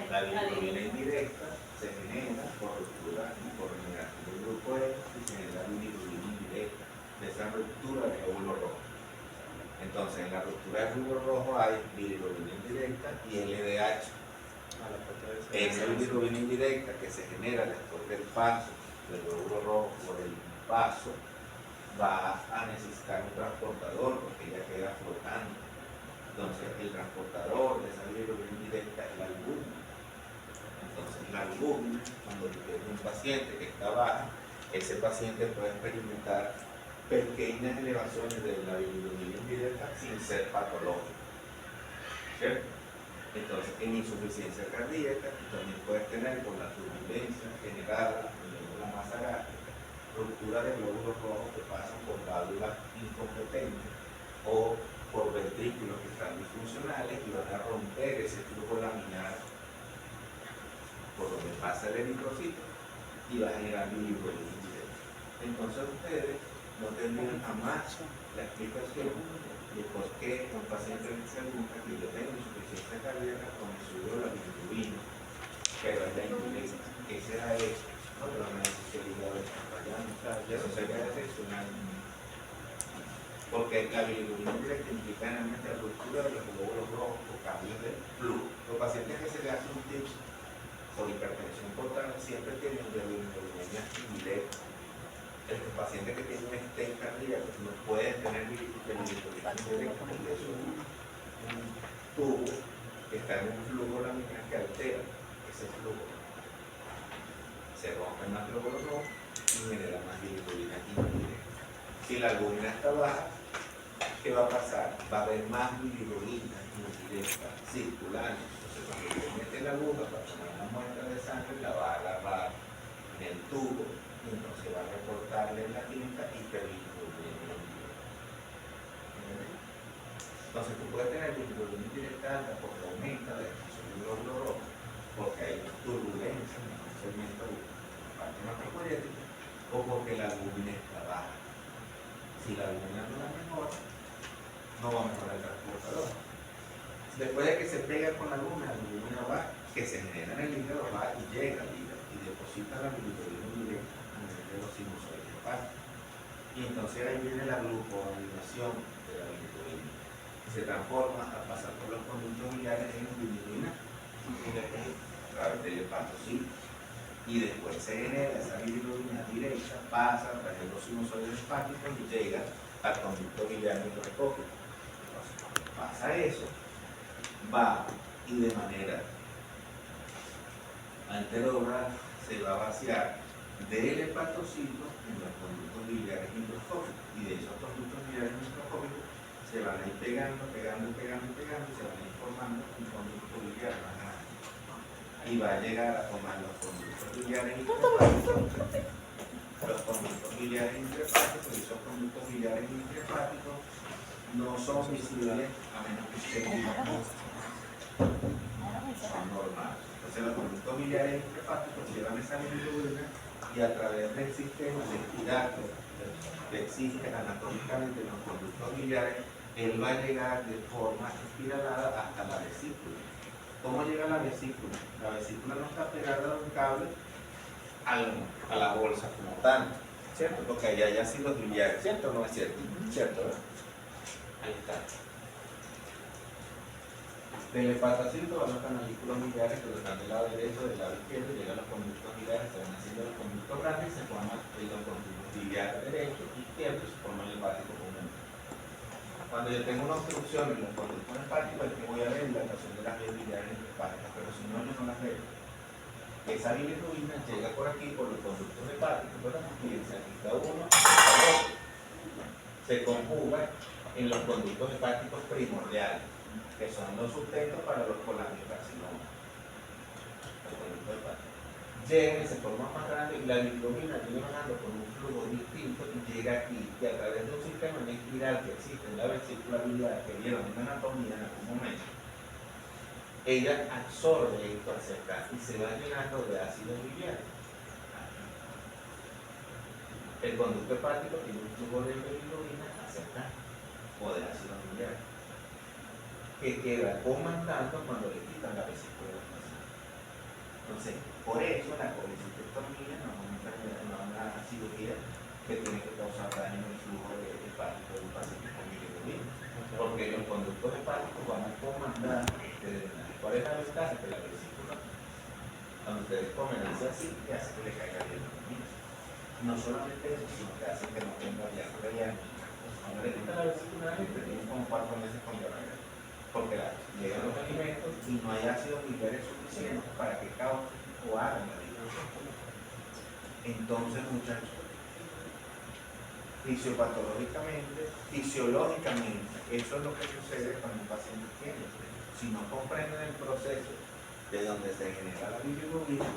La bilirrubina indirecta se genera por ruptura y por regeneración del grupo E y se genera bilirrubina indirecta de esa ruptura del glóbulo rojo. Entonces, en la ruptura del glóbulo rojo hay bilirrubina indirecta y LDH. Esa bilirrubina indirecta que se genera después del paso del glóbulo rojo por el vaso va a necesitar un transportador porque ya queda flotando. Entonces, el transportador de esa bilirrubina indirecta es la albúmina. Entonces, la albúmina, cuando tienes un paciente que está baja, ese paciente puede experimentar pequeñas elevaciones de la bilirrubina indirecta sin ser patológico. ¿Cierto? Entonces, en insuficiencia cardíaca, tú también puedes tener con la turbulencia generada en la masa gástrica, ruptura de glóbulos rojos que pasan por válvulas incompetentes o por ventrículos que están disfuncionales y van a romper ese flujo laminar por donde pasa el eritrocito y va a generar bilirrubina indirecta. Entonces ustedes no tendrían jamás la explicación de por qué un paciente me pregunta que yo tengo insuficiencia cardíaca con el suyo de la bilirrubina, pero es la indirecta. ese era eso, ¿no? Pero me dice que el hígado está fallando, claro, y eso sería excepcional. Porque la bilirrubina indirecta implica generalmente la ruptura de los glóbulos rojos o cambios de flujo. Los pacientes que se le hace un tips por hipertensión portal siempre tienen bilirrubinemia indirecta. El paciente que tiene un stent cardíaco no puede tener bilirrubina indirecta porque es un tubo que está en un flujo laminar que altera ese flujo. Se rompen más glóbulos rojos y genera más bilirrubina indirecta. Si la albúmina está baja, ¿qué va a pasar? Va a haber más bilirrubina indirecta circulando. Entonces, cuando usted mete la aguja para tomar una muestra de sangre, la va a agarrar en el tubo y entonces va a reportarle en la tinta hiperbilirrubina indirecta. Entonces, tú puedes tener bilirrubina indirecta alta porque aumenta la expresión del glóbulo rojo, porque hay turbulencia en el segmento de la parte macropoyética, o porque la albúmina está baja. Si la albúmina no la mejora, no va a mejorar el transportador. Después de que se pega con la albúmina va, que se genera en el hígado, va y llega al hígado y deposita la bilirrubina directa a nivel de los sinusoides hepáticos. Y entonces ahí viene la glucosilación de la bilirrubina. Se transforma al pasar por los conductos biliares en bilirrubina a través del hepatocito. Y después se genera esa bilirrubina directa, pasa a través de los sinusoides hepáticos y llega al conducto biliar microscópico. Entonces, cuando pasa eso, va y de manera anterobra se va a vaciar del hepatocito en los conductos biliares microscópicos. Y de esos conductos biliares microscópicos se van a ir pegando, y se van a ir formando un conducto biliar más grande. Y va a llegar a tomar los conductos biliares intrahepáticos. Los conductos biliares intrahepáticos, y esos conductos biliares intrahepáticos no son visibles a menos que estén son normales. Entonces los conductos biliares intrahepáticos llevan esa bilirrubina y a través del sistema de espirato que existe anatómicamente en los conductos biliares, él va a llegar de forma espiralada hasta la vesícula. ¿Cómo llega a la vesícula? La vesícula no está pegada a un cable a la bolsa como tal, ¿cierto? Porque allá hay ácidos biliares, ¿cierto o no es cierto? ¿Cierto, verdad? Ahí está. Del hepatocito van los canalículos biliares que están del lado derecho, del lado izquierdo, llegan los conductos biliares, se van haciendo los conductos grandes y se forman los conductos biliares derecho, izquierdo y se forma el hepático común. Cuando yo tengo una obstrucción en los conductos hepáticos, es que voy a ver la dilatación de las vías biliares hepáticas, pero si no, yo no las veo. Esa bilirrubina llega por aquí, por los conductos hepáticos, ¿verdad? Fíjense, aquí está uno, se conjuga en los conductos hepáticos primordiales, que son los sustentos para los colangiocarcinomas. Los conductos hepáticos. Llegan y se forman más grandes y la bilirrubina viene bajando con un flujo distinto y llega aquí y a través de un sistema de espiral que existe en la vesícula biliar que vieron en anatomía en algún momento, ella absorbe esto hacia acá y se va llenando de ácidos biliares. El conducto hepático tiene un flujo de bilirrubina hacia acá o de ácidos biliares que queda comandando cuando le quitan la vesícula del paciente. Entonces, por eso la colecistectomía no es una cirugía que tiene que causar daño en el flujo hepático de un paciente con bilirrubina, porque los conductos hepáticos van a comandar este drenaje. ¿Cuál es la ventaja? Que la vesícula, cuando ustedes comen, hace así, que hace que le caiga bilirrubina. No solamente eso, sino que hace que no tenga diarrea. Cuando le quitan la vesícula, le tienen como 4 meses con diarrea, porque llegan los alimentos y no hay ácidos biliares suficientes para que causen o hagan la digestión. Entonces, muchachos, fisiopatológicamente, fisiológicamente, eso es lo que sucede cuando un paciente tiene. Si no comprenden el proceso de donde se genera la bilirrubina,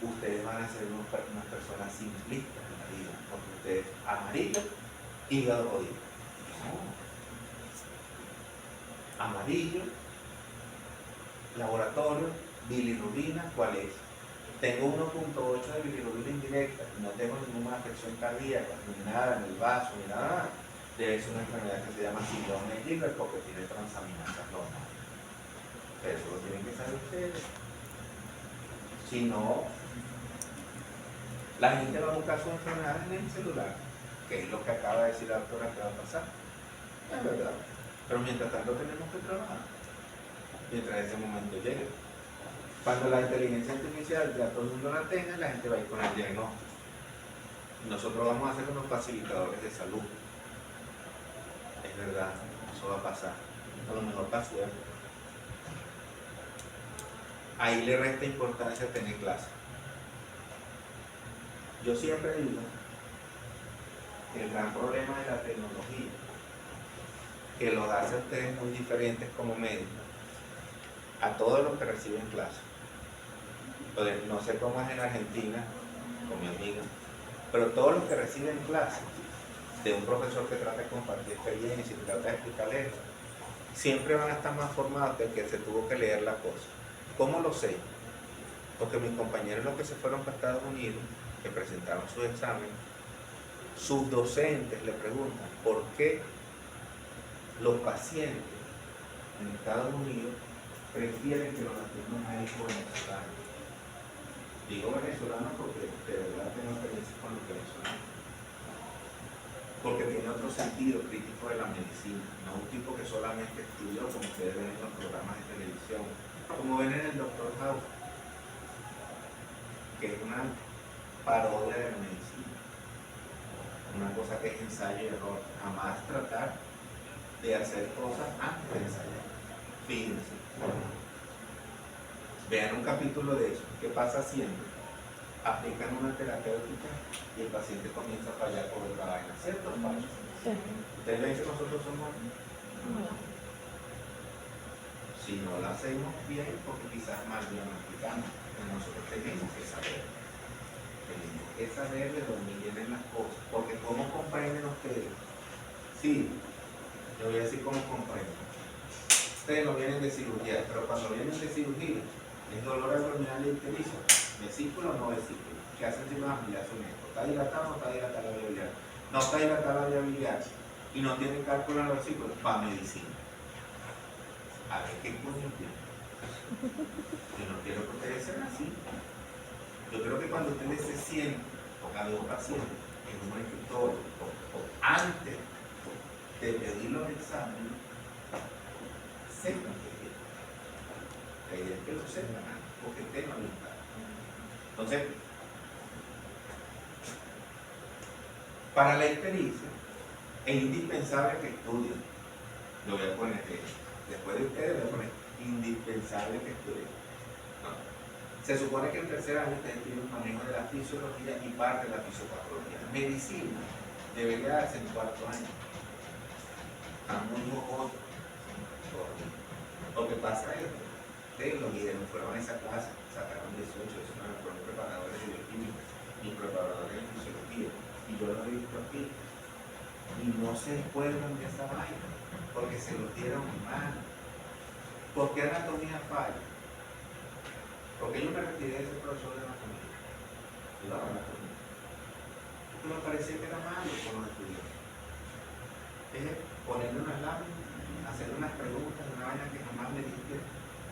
ustedes van a ser unas personas simplistas en la vida, porque ustedes amarillo, hígado jodido. No. Amarillo, laboratorio, bilirrubina, ¿cuál es? Tengo 1.8 de bilirrubina indirecta, no tengo ninguna afección cardíaca, ni nada en el vaso, ni nada. Debe ser una enfermedad que se llama síndrome de Gilbert porque tiene transaminasas normales. Pero eso lo tienen que saber ustedes. Si no, La gente va a buscar sus enfermedades en el celular, que es lo que acaba de decir la doctora que va a pasar. Es verdad. Pero mientras tanto tenemos que trabajar. Mientras ese momento llegue. Cuando la inteligencia artificial ya todo el mundo la tenga, la gente va a ir con el diagnóstico. Nosotros vamos a ser unos facilitadores de salud. Es verdad, eso va a pasar. A lo mejor para suerte. Ahí le resta importancia tener clase. Yo siempre digo que el gran problema de la tecnología, que los hace a ustedes muy diferentes como médicos, a todos los que reciben clase. Entonces, no sé cómo es en Argentina, con mi amiga, pero todos los que reciben clase de un profesor que trata de compartir experiencia y trata de explicarles esto, siempre van a estar más formados que el que se tuvo que leer la cosa. ¿Cómo lo sé? Porque mis compañeros, los que se fueron para Estados Unidos, que presentaron sus exámenes, sus docentes le preguntan por qué los pacientes en Estados Unidos prefieren que los atiendan médicos venezolanos. Digo venezolanos porque de verdad tengo experiencia con los venezolanos. Porque tiene otro sentido crítico de la medicina, no un tipo que solamente estudió como ustedes ven en los programas de televisión, como ven en el Dr. House, que es una parodia de la medicina, una cosa que es ensayo y error, jamás tratar de hacer cosas antes de ensayar. Fíjense, vean un capítulo de eso. ¿Qué pasa siempre? Aplican una terapéutica y el paciente comienza a fallar por otra vaina, ¿cierto o falso? Sí. ¿Ustedes ven que nosotros somos? Si no la hacemos bien, porque quizás mal bien lo explicamos, pero nosotros tenemos que saber de dónde vienen las cosas, porque ¿cómo comprenden ustedes? Sí, yo voy a decir cómo comprenden. Ustedes no vienen de cirugía, pero cuando vienen de cirugía, es dolor abdominal y ictericia, vesícula o no vesícula. ¿Qué hacen si más? Ya son esto. ¿Está dilatado o no está dilatada la vía biliar? No está dilatada la vía biliar y no tiene cálculo en la vesícula, va a medicina. A ver qué coño tiene. Yo no quiero que ustedes sean así. Yo creo que cuando ustedes se sienten a los pacientes en un escritorio o antes de pedir los exámenes, sepan que tienen. La idea es que lo sepan antes, porque estén orientados. Entonces, para la experiencia, es indispensable que estudien. Lo voy a poner después de ustedes, voy a poner indispensable que estudien. No. Se supone que en tercer año ustedes tienen un manejo de la fisiología y parte de la fisiopatología. Medicina debería darse en cuarto año. Están muy jocosos. Lo que pasa es que ustedes lo vieron, fueron a esa clase, sacaron 18, 19, fueron preparadores de bioquímica y preparadores de fisiología. Y yo lo he visto aquí. Y no se acuerdan de esa vaina, porque se lo dieron mal. ¿Por qué anatomía falla? Porque yo me retiré de ese profesor de anatomía. Yo daba anatomía. Porque me parecía que era malo con los estudiantes. Es ponerle unas láminas, hacer unas preguntas, una vaina que jamás le dije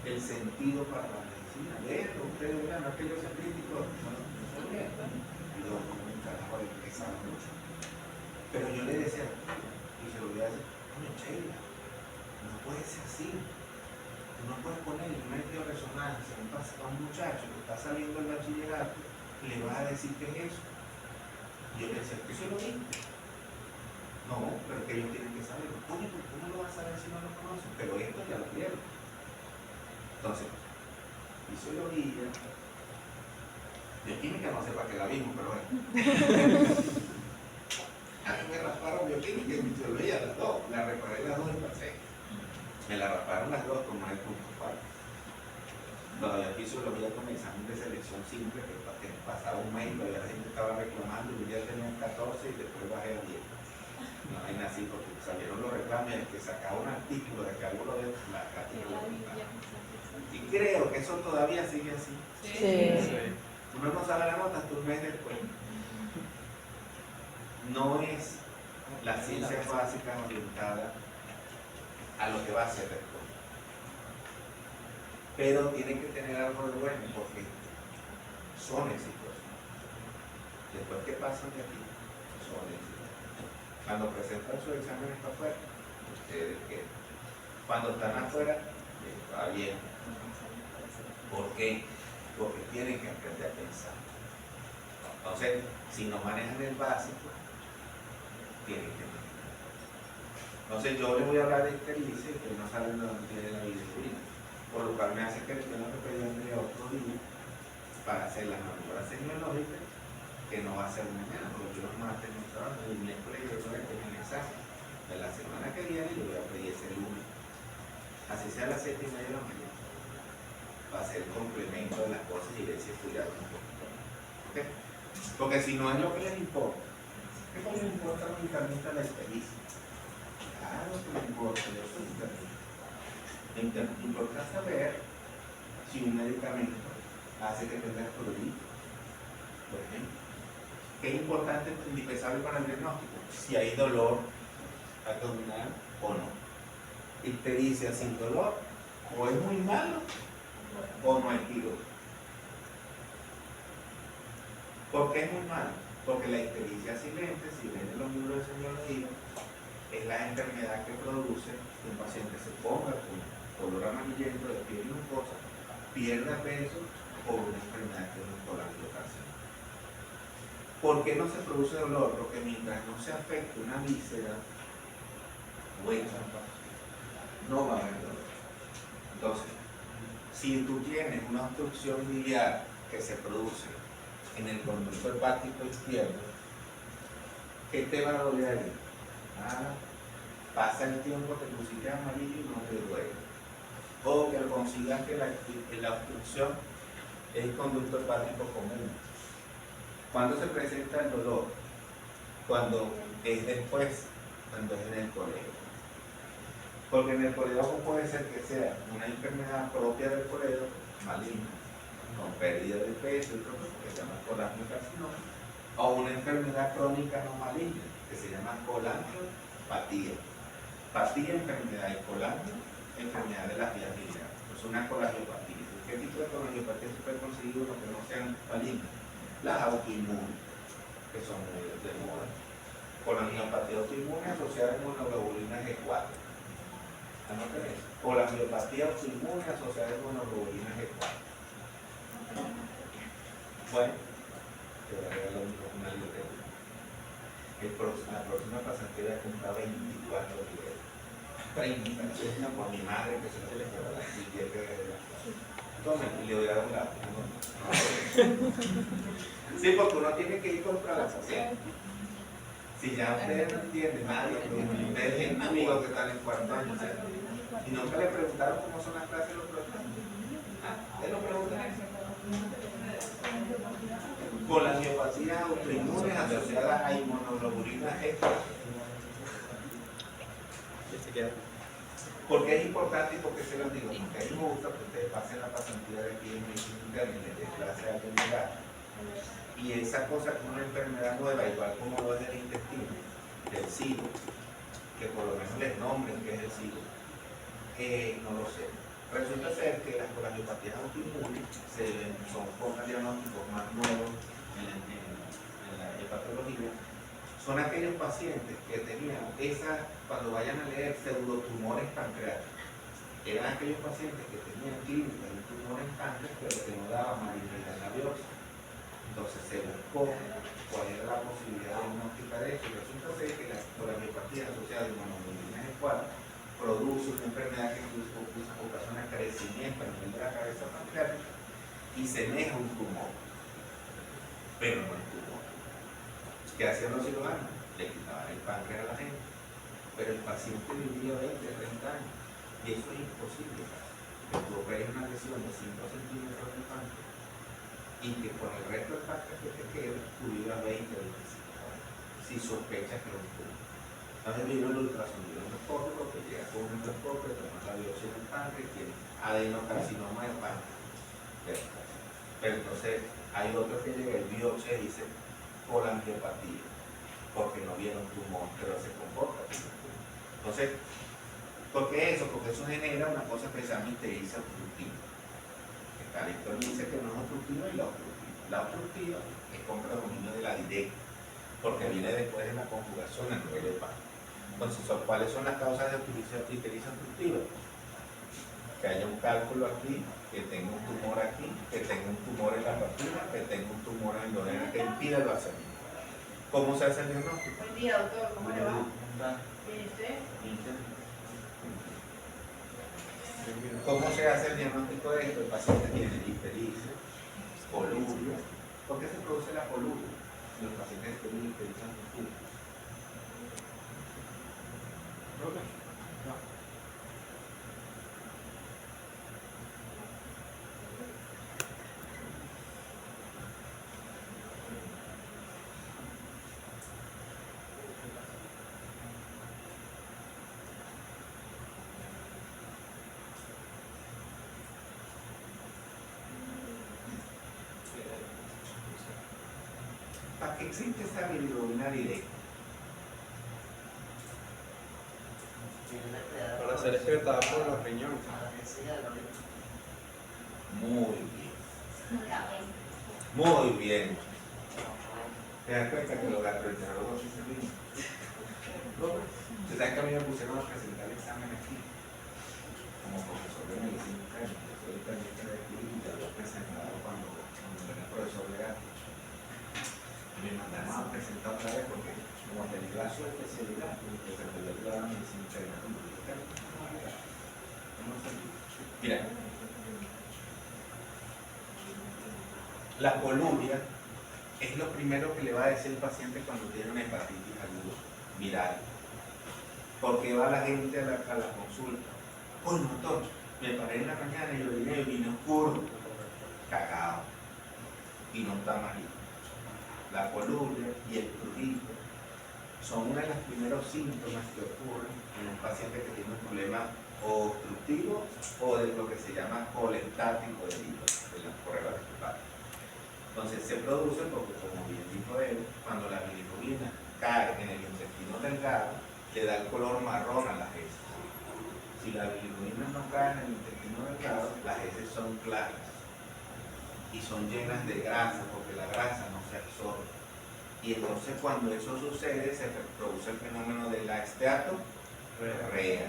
el sentido para la medicina. Léelo, ustedes vean, no es que yo sea crítico, no soy bien. Y luego un carajo de pesado mucho. Pero yo le decía, y se lo voy a decir, coño, Sheila, no puede ser así. Tú no puedes poner en una resonancia a un muchacho que está saliendo del bachillerato y le vas a decir qué es eso. Y yo le decía, ¿qué se lo digo? No, pero que ellos tienen que saberlo. Coño, ¿cómo lo vas a saber si no lo conocen? Pero esto ya lo vieron. Entonces, fisiología, de química no sé para qué la vimos, pero bueno. A mí me rasparon bioquímica y fisiología, las dos. La reparé las dos y pasé. Me la rasparon las dos como el punto falso. Todavía fisiología con examen de selección simple, que pasaba un mes y todavía la gente estaba reclamando, y ya tenía un 14 y después bajé a 10. No hay así porque salieron los reclamos que sacaba un artículo de que algo de la cátedra. Y creo que eso todavía sigue así. Sí. Uno no sabe la nota hasta un mes después. No es la ciencia básica orientada a lo que va a ser después. Pero tienen que tener algo de bueno porque son exitosos. Después que pasan de aquí, son éxitos. Cuando presentan sus exámenes para afuera, ustedes que cuando están afuera, les va bien. ¿Por qué? Porque tienen que aprender a pensar. Entonces, si no manejan el básico, tienen que manejar. Entonces, yo les voy a hablar de ictericia, que no saben de dónde tiene la bilirrubina, por lo cual me hace que les tengo que pedir un día otro día para hacer las maniobras semiológicas, que no va a ser mañana, porque yo los martes no trabajo, el miércoles yo voy a tener el examen. De la semana que viene yo voy a pedir ese lunes. Así sea a las 7:30 de la mañana. Para hacer el complemento de las cosas y ver si estudiaron un poquito. ¿Okay? Porque si no es lo que les importa, ¿qué les importa únicamente la experiencia? Claro que les importa, yo soy internista. Me importa saber si un medicamento hace que tengas prurito, por ejemplo. ¿Qué es importante, indispensable para el diagnóstico? Si hay dolor abdominal o no. Ictericia sin dolor, o es muy malo, o no hay tiro. ¿Por qué es muy malo? Porque la ictericia silente, si ven en los libros de semiología, es la enfermedad que produce que un paciente se ponga con color amarillento de piel y mucosa, pierda peso por una enfermedad que es un colangiocarcinoma. ¿Por qué no se produce dolor? Porque mientras no se afecte una víscera o el no va a haber dolor. Entonces, si tú tienes una obstrucción biliar que se produce en el conducto hepático izquierdo, ¿qué te va a doler ahí? Pasa el tiempo, te pusiste amarillo y no te duele. O que consigas que la obstrucción es el conducto hepático común. ¿Cuándo se presenta el dolor? Cuando es después, cuando es en el colegio. Porque en el coledoco puede ser que sea una enfermedad propia del coledoco, maligna, con pérdida de peso y todo, que se llama colangiocarcinoma, o una enfermedad crónica no maligna, que se llama colangiopatía. Patía, enfermedad, y colangio, enfermedad de las vías biliares. Es una colangiopatía. ¿Qué tipo de colangiopatía se puede conseguir uno que no sean malignas? Las autoinmunes, que son muy de moda. Colangiopatía autoinmune asociada a monoglobulina G4. Anoten eso. Colangiopatía autoinmune asociada a monoglobulina G4. Bueno, te voy a regalar una libreta. La próxima pasantía compra 24 libretas. 30 por mi madre que se lo le quedó la billete. Tome, y le voy a dar un lápiz. Sí, porque uno tiene que ir a comprar la paciente. Si ya ustedes no entienden, nadie, ustedes tienen amigos que están en cuarto año, y nunca le preguntaron cómo son las clases de los profesores. ¿Ustedes lo preguntan? Colangiopatía autoinmune asociada a inmunoglobulina G. ¿Por qué es importante y por qué se los digo? Porque a mí me gusta que ustedes pasen la pasantía de aquí en medicina interna y les dé clase a alguien legal. Y esa cosa como una enfermedad nueva, igual como lo es del intestino, del SIBO, que por lo menos les nombren que es el SIBO, no lo sé. Resulta ser que las colangiopatías autoinmunes son con diagnósticos más nuevos en la hepatología. Son aquellos pacientes que tenían cuando vayan a leer, pseudotumores pancreáticos. Eran aquellos pacientes que tenían clínica de un tumor en páncreas, pero que no daba malignidad en la biopsia. Entonces se buscó cuál era la posibilidad de diagnosticar eso. Y resulta ser que la colangiopatía asociada a monoglobulina G4 produce una enfermedad que ocasiona crecimiento a nivel de la cabeza pancreática y semeja un tumor, pero no es tumor. ¿Qué hacían los cirujanos? Le quitaban el páncreas a la gente, pero el paciente vivía 20, 30 años y eso es imposible. Que tú operes una lesión de 5 centímetros del páncreas y que con el resto del páncreas que te quede, tú vivas 20 o 25 años, si sospechas que es un tumor. Entonces vino el ultrasonido endoscópico, que llega con un endoscopio, toma la biopsia del páncreas, tiene adenocarcinoma del páncreas. Pero entonces hay otro que llega y biopsia y dice colangiopatía, porque no viene un tumor, pero se comporta como un tumor. Entonces, ¿por qué eso? Porque eso genera una cosa que se llama ictericia obstructiva. Calixto dice que no es obstructiva y la obstructiva. La obstructiva es con predominio de la directa, porque viene después de la conjugación en nivel de paz. Entonces, ¿cuáles son las causas de ictericia obstructiva? Que haya un cálculo aquí, que tenga un tumor aquí, que tenga un tumor en la papila, que tenga un tumor en endodena que impida el vaciamiento. ¿Cómo se hace el diagnóstico? Buen día, doctor. ¿Cómo le va? ¿Bien usted? ¿Cómo se hace el diagnóstico de esto? El paciente tiene ictericia, colurio. ¿Por qué se produce la colurio? Los pacientes que tienen ictericia obstructiva. ¿Para qué existe esa bilirrubina directa? Para ser excretada por los riñones. Muy bien. Muy bien. ¿Te das cuenta que los gastroenterólogos sí se ríen? ¿Ustedes saben que a mí me pusieron a presentar el examen aquí? Como profesor de medicina interna. Yo soy internista de aquí y ya lo he presentado cuando era el profesor de arte. Me mandaron a presentar otra vez porque como tenía su especialidad, me presenté la medicina interna. Mira, la coluria es lo primero que le va a decir el paciente cuando tiene una hepatitis aguda viral. Porque va la gente a la consulta. Oye, doctor, me paré en la mañana y oriné y vino oscuro, cacao, y no está amarillo. La coluria y el prurito son uno de los primeros síntomas que ocurren en un paciente que tiene un problema o obstructivo o de lo que se llama colestático de las correas hepáticas. Entonces se produce porque, como bien dijo él, cuando la bilirrubina cae en el intestino delgado, le da el color marrón a las heces. Si la bilirrubina no cae en el intestino delgado, las heces son claras y son llenas de grasa porque la grasa no se absorbe. Y entonces cuando eso sucede se produce el fenómeno de la esteatorrea,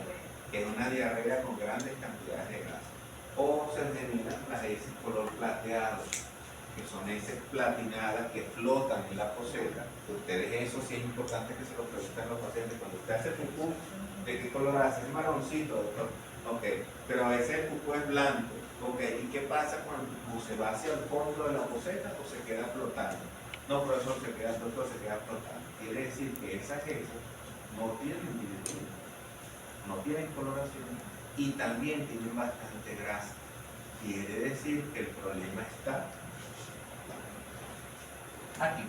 que es una diarrea con grandes cantidades de grasa. O se generan las heces color plateado, que son heces platinadas que flotan en la poseta. Ustedes eso sí es importante que se lo pregunten a los pacientes. Cuando usted hace pupú, ¿de qué color hace? Es marroncito, doctor. Ok, pero a veces el pupú es blanco. Ok, ¿y qué pasa cuando el pupú se va hacia el fondo de la poseta o se queda flotando? No, profesor, se queda flotando. Quiere decir que esas heces no tienen bilirrubina, no tienen coloración y también tienen bastante grasa. Quiere decir que el problema está aquí.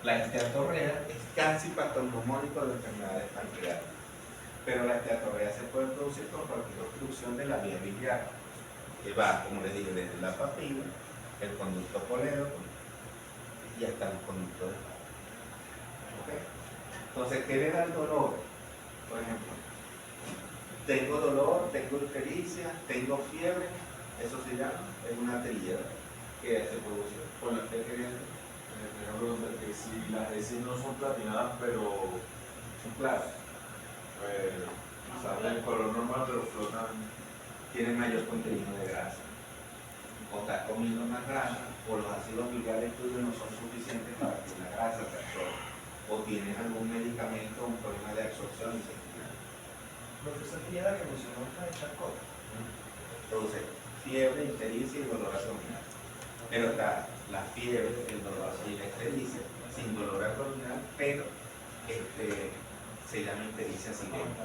La esteatorrea es casi patognomónico de enfermedades pancreáticas, pero la esteatorrea se puede producir con cualquier obstrucción de la vía biliar, que va, como les dije, desde la papila, el conducto colédoco y hasta el conducto de Papa. ¿Okay? Entonces, ¿qué le da el dolor? Por ejemplo, tengo dolor, tengo ictericia, tengo fiebre, eso se llama, es una tríada que se produce con la fiebre. Me pregunta que si las heces no son platinadas, pero Son claras, quizás del color normal, pero flotan. tienen mayor contenido de grasa. O estás comiendo más grasa, o los ácidos biliares tuyos no son suficientes para que la grasa se absorba. O tienes algún medicamento, un problema de absorción intestinal. Profesor, ¿qué era que mencionó estas cosas? Entonces, fiebre, ictericia y dolor abdominal. Pero está la fiebre, el dolor y la ictericia, sin dolor abdominal, pero se llama ictericia silente,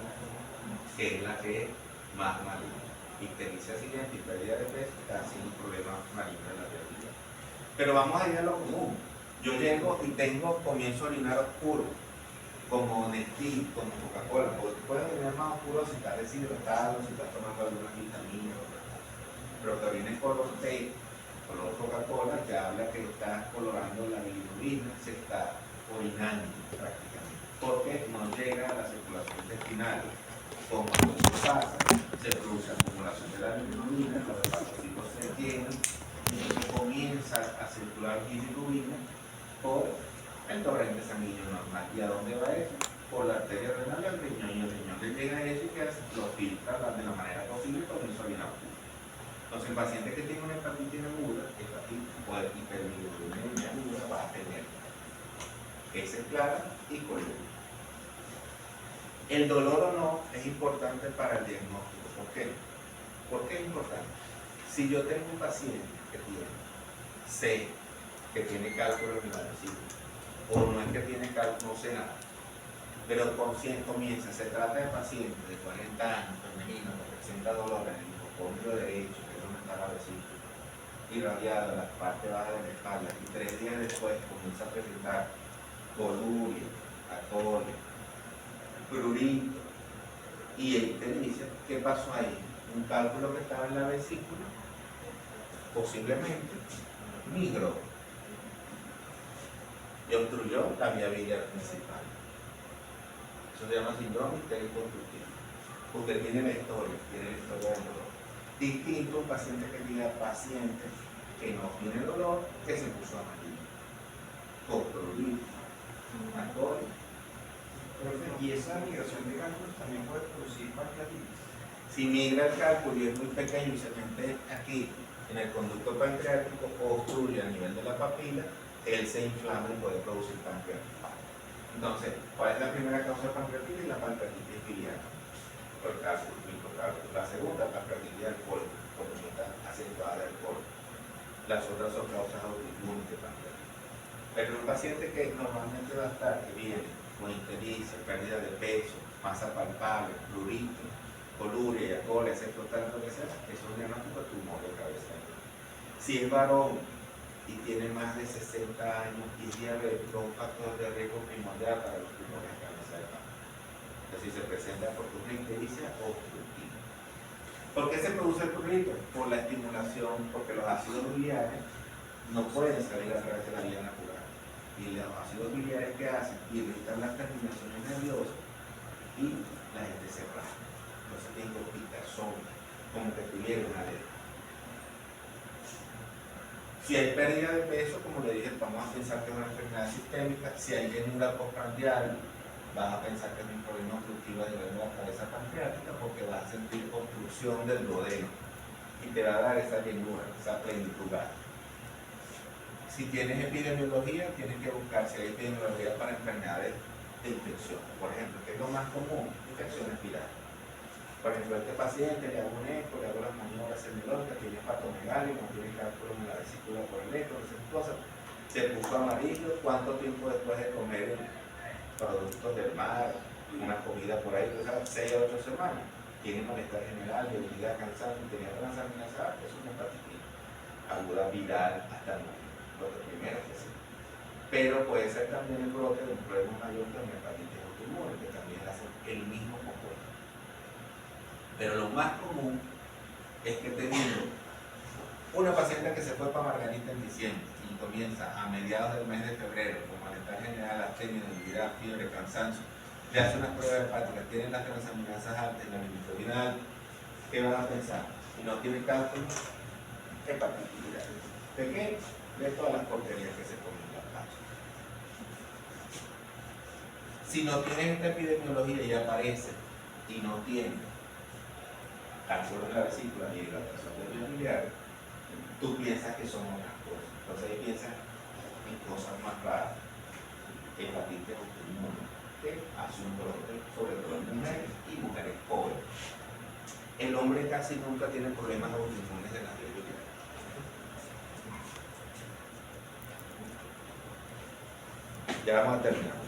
que es la que es más maligna. Ictericia silente y pérdida de peso está haciendo un problema maligno en la realidad. Pero vamos a ir a lo común. Yo llego y comienzo a orinar oscuro, como Nestlé, como Coca-Cola, porque puedes orinar más oscuro si estás deshidratado, si estás tomando algunas vitaminas, pero que orine color té, color Coca-Cola, que habla que está colorando la bilirrubina, se está orinando prácticamente, porque no llega a la circulación intestinal. Como eso pasa, se produce acumulación de la bilirrubina, los hepatocitos se llenan, y entonces comienza comienza a circular bilirrubina por el torrente sanguíneo normal. ¿Y a dónde va eso? Por la arteria renal al riñón, y el riñón le llega a eso y que lo filtra de la manera posible con eso bien agudo. Entonces, el paciente que tiene una hepatitis aguda, hepatitis o hiperbilirubinemia aguda, va a tener heces claras y columna. El dolor o no es importante para el diagnóstico. ¿Por qué? ¿Por qué es importante? Si yo tengo un paciente que tiene sé que tiene cálculo en la vesícula, o no es que tiene cálculo, no sé nada, pero comienza, se trata de pacientes de 40 años, femeninos, que presenta dolor en el hipocondrio derecho, que es donde está la vesícula, irradiada en la parte baja de la espalda, y 3 días después comienza a presentar coluria, atolia, prurito, y él te dice, ¿qué pasó ahí? Un cálculo que estaba en la vesícula, posiblemente migró y obstruyó la vía biliar principal. Eso se llama síndrome histérico-obstructivo. Usted tiene la historia del dolor. Distinto a un paciente que diga paciente que no tiene dolor, que se puso amarillo, con prurito, atolia. Y esa migración de cálculos también puede producir pancreatitis. Si migra el cálculo y es muy pequeño y se mete aquí en el conducto pancreático o obstruye a nivel de la papila, él se inflama y puede producir pancreatitis. Entonces, ¿cuál es la primera causa de pancreatitis? La pancreatitis biliar, por cálculo, microcálculo. La segunda, pancreatitis alcohólica, porque está acentuada de alcohol. Las otras son causas autoinmunes de pancreatitis. Pero un paciente que normalmente va a estar, que viene con ictericia, pérdida de peso, masa palpable, prurito, coluria, atolia, sexo tal, lo que sea, eso es un diagnóstico de tumor de cabeza. Si es varón y tiene más de 60 años y es diabético, un factor de riesgo primordial para los tumores de cabeza. Es decir, se presenta por ictericia obstructiva. ¿Por qué se produce el prurito? Por la estimulación, porque los ácidos biliares no pueden salir a través de la vía natural. Y los ácidos biliares que hacen irritan las terminaciones nerviosas y la gente se raja. Entonces tengo picazón, como que tuviera una alergia. Si hay pérdida de peso, como le dije, vamos a pensar que es una enfermedad sistémica. Si hay llenura postprandial, vas a pensar que es un problema obstructivo de la cabeza pancreática, porque vas a sentir obstrucción del duodeno y te va a dar esa llenura, esa plenitud. Si tienes epidemiología, tienes que buscar si hay epidemiología para enfermedades de infección. Por ejemplo, ¿qué es lo más común? Infecciones virales. Por ejemplo, a este paciente le hago un eco, le hago las maniobras semilógicas, tiene hepatomegalia, no tiene cálculo en la vesícula por el eco, esas cosas. Se puso amarillo, ¿cuánto tiempo después de comer productos del mar, una comida por ahí, 6 a 8 semanas? Tiene malestar general, debilidad, cansancio, tenía transaminasa, es una hepatitis aguda viral hasta el momento. Lo primero que sí. Pero puede ser también el brote de un problema mayor de una hepatitis autoinmune, que también hace el mismo comportamiento. Pero lo más común es que teniendo una paciente que se fue para Margarita en diciembre y comienza a mediados del mes de febrero con malestar general, astenia, debilidad, fiebre, cansancio, le hace unas pruebas hepáticas, tiene las transaminasas altas y la bilirrubina alta, ¿qué van a pensar? Si no tiene cálculo, hepatitis viral. ¿De qué? De todas las porquerías que se comen en la playa. Si no tienes esta epidemiología y aparece y no tiene cálculo en la vesícula y hidratación de vía biliar, tú piensas que son otras cosas. Entonces ahí piensas en cosas más raras. Hepatitis autoinmune, que hace un brote sobre todo en mujeres y mujeres jóvenes. El hombre casi nunca tiene problemas autoinmunes de la vía biliar. Ya vamos a terminar.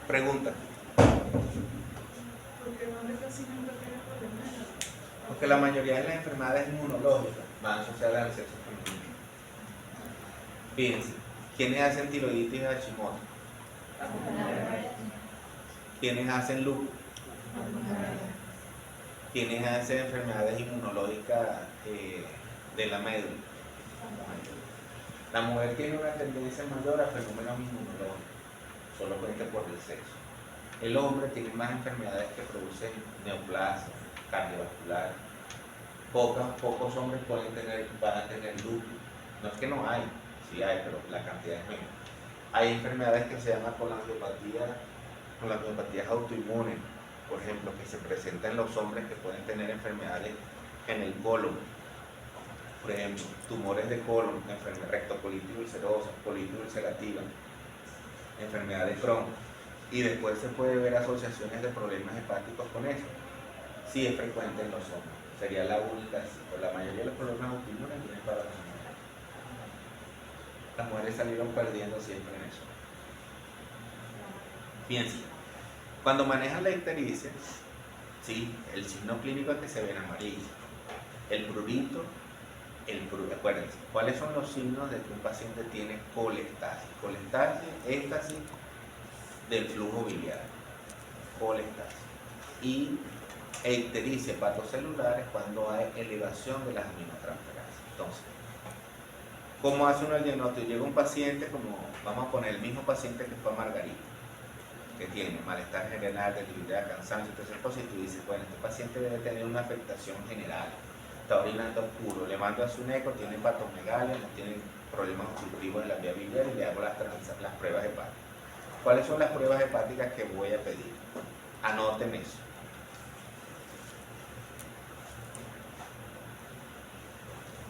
Pregunta. Porque la mayoría de las enfermedades inmunológicas van asociadas al sexo femenino. Fíjense, ¿quiénes hacen tiroiditis de Hashimoto? ¿Quiénes hacen lupus? ¿Quiénes hacen enfermedades inmunológicas de la médula? La mujer tiene una tendencia mayor a fenómenos inmunológicos, solamente por el sexo. El hombre tiene más enfermedades que producen neoplasia, cardiovascular, Pocos hombres van a tener lupus. No es que no hay, sí hay, pero la cantidad es menos. Hay enfermedades que se llaman colangiopatías autoinmunes, por ejemplo, que se presentan en los hombres que pueden tener enfermedades en el colon. Por ejemplo, tumores de colon, rectocolitis ulcerosa, colitis ulcerativa, enfermedad de Crohn. Y después se puede ver asociaciones de problemas hepáticos con eso. Sí es frecuente en los hombres. Sería la única, pero la mayoría de los problemas autoinmunes vienen para las mujeres. Las mujeres salieron perdiendo siempre en eso. Bien, sí. Cuando manejan la ictericia, sí, el signo clínico es que se ven amarillos. El prurito, acuérdense, ¿cuáles son los signos de que un paciente tiene colestasis? Colestasis, éstasis del flujo biliar. Colestasis. Y ictericia hepatocelular es cuando hay elevación de las aminotransferadas. Entonces, ¿cómo hace uno el diagnóstico? Llega un paciente, como vamos a poner el mismo paciente que fue a Margarita, que tiene malestar general, debilidad, cansancio, entonces positivo, y dice, bueno, este paciente debe tener una afectación general, está orinando oscuro, le mando a su neco, tiene hepatomegalia, no tiene problemas obstructivos en la vía biliar y le hago las pruebas hepáticas. ¿Cuáles son las pruebas hepáticas que voy a pedir? Anoten eso.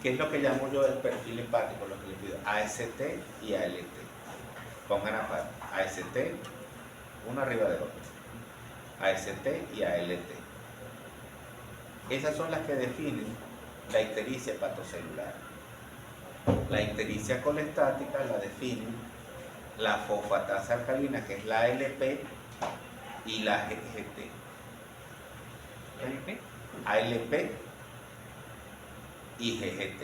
¿Qué es lo que llamo yo el perfil hepático? Lo que le pido, AST y ALT. Pongan aparte, AST, uno arriba del otro. AST y ALT. Esas son las que definen la ictericia hepatocelular. La ictericia colestática la definen la fosfatasa alcalina, que es la ALP, y la GGT. ALP y GGT.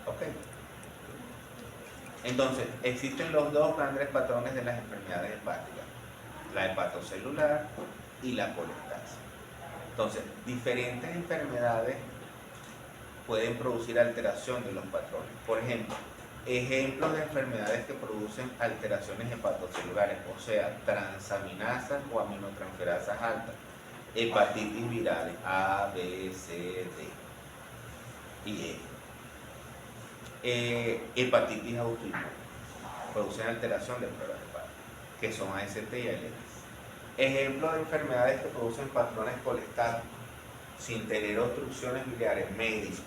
Ok. Entonces, existen los dos grandes patrones de las enfermedades hepáticas, la hepatocelular y la colestasis. Entonces, diferentes enfermedades pueden producir alteración de los patrones. Por ejemplo, ejemplos de enfermedades que producen alteraciones hepatocelulares, o sea, transaminasas o aminotransferasas altas, hepatitis virales A, B, C, D y E. Hepatitis autoinmune, producen alteración de pruebas hepáticas, que son AST y ALT. Ejemplos de enfermedades que producen patrones colestáticos sin tener obstrucciones biliares, médicos.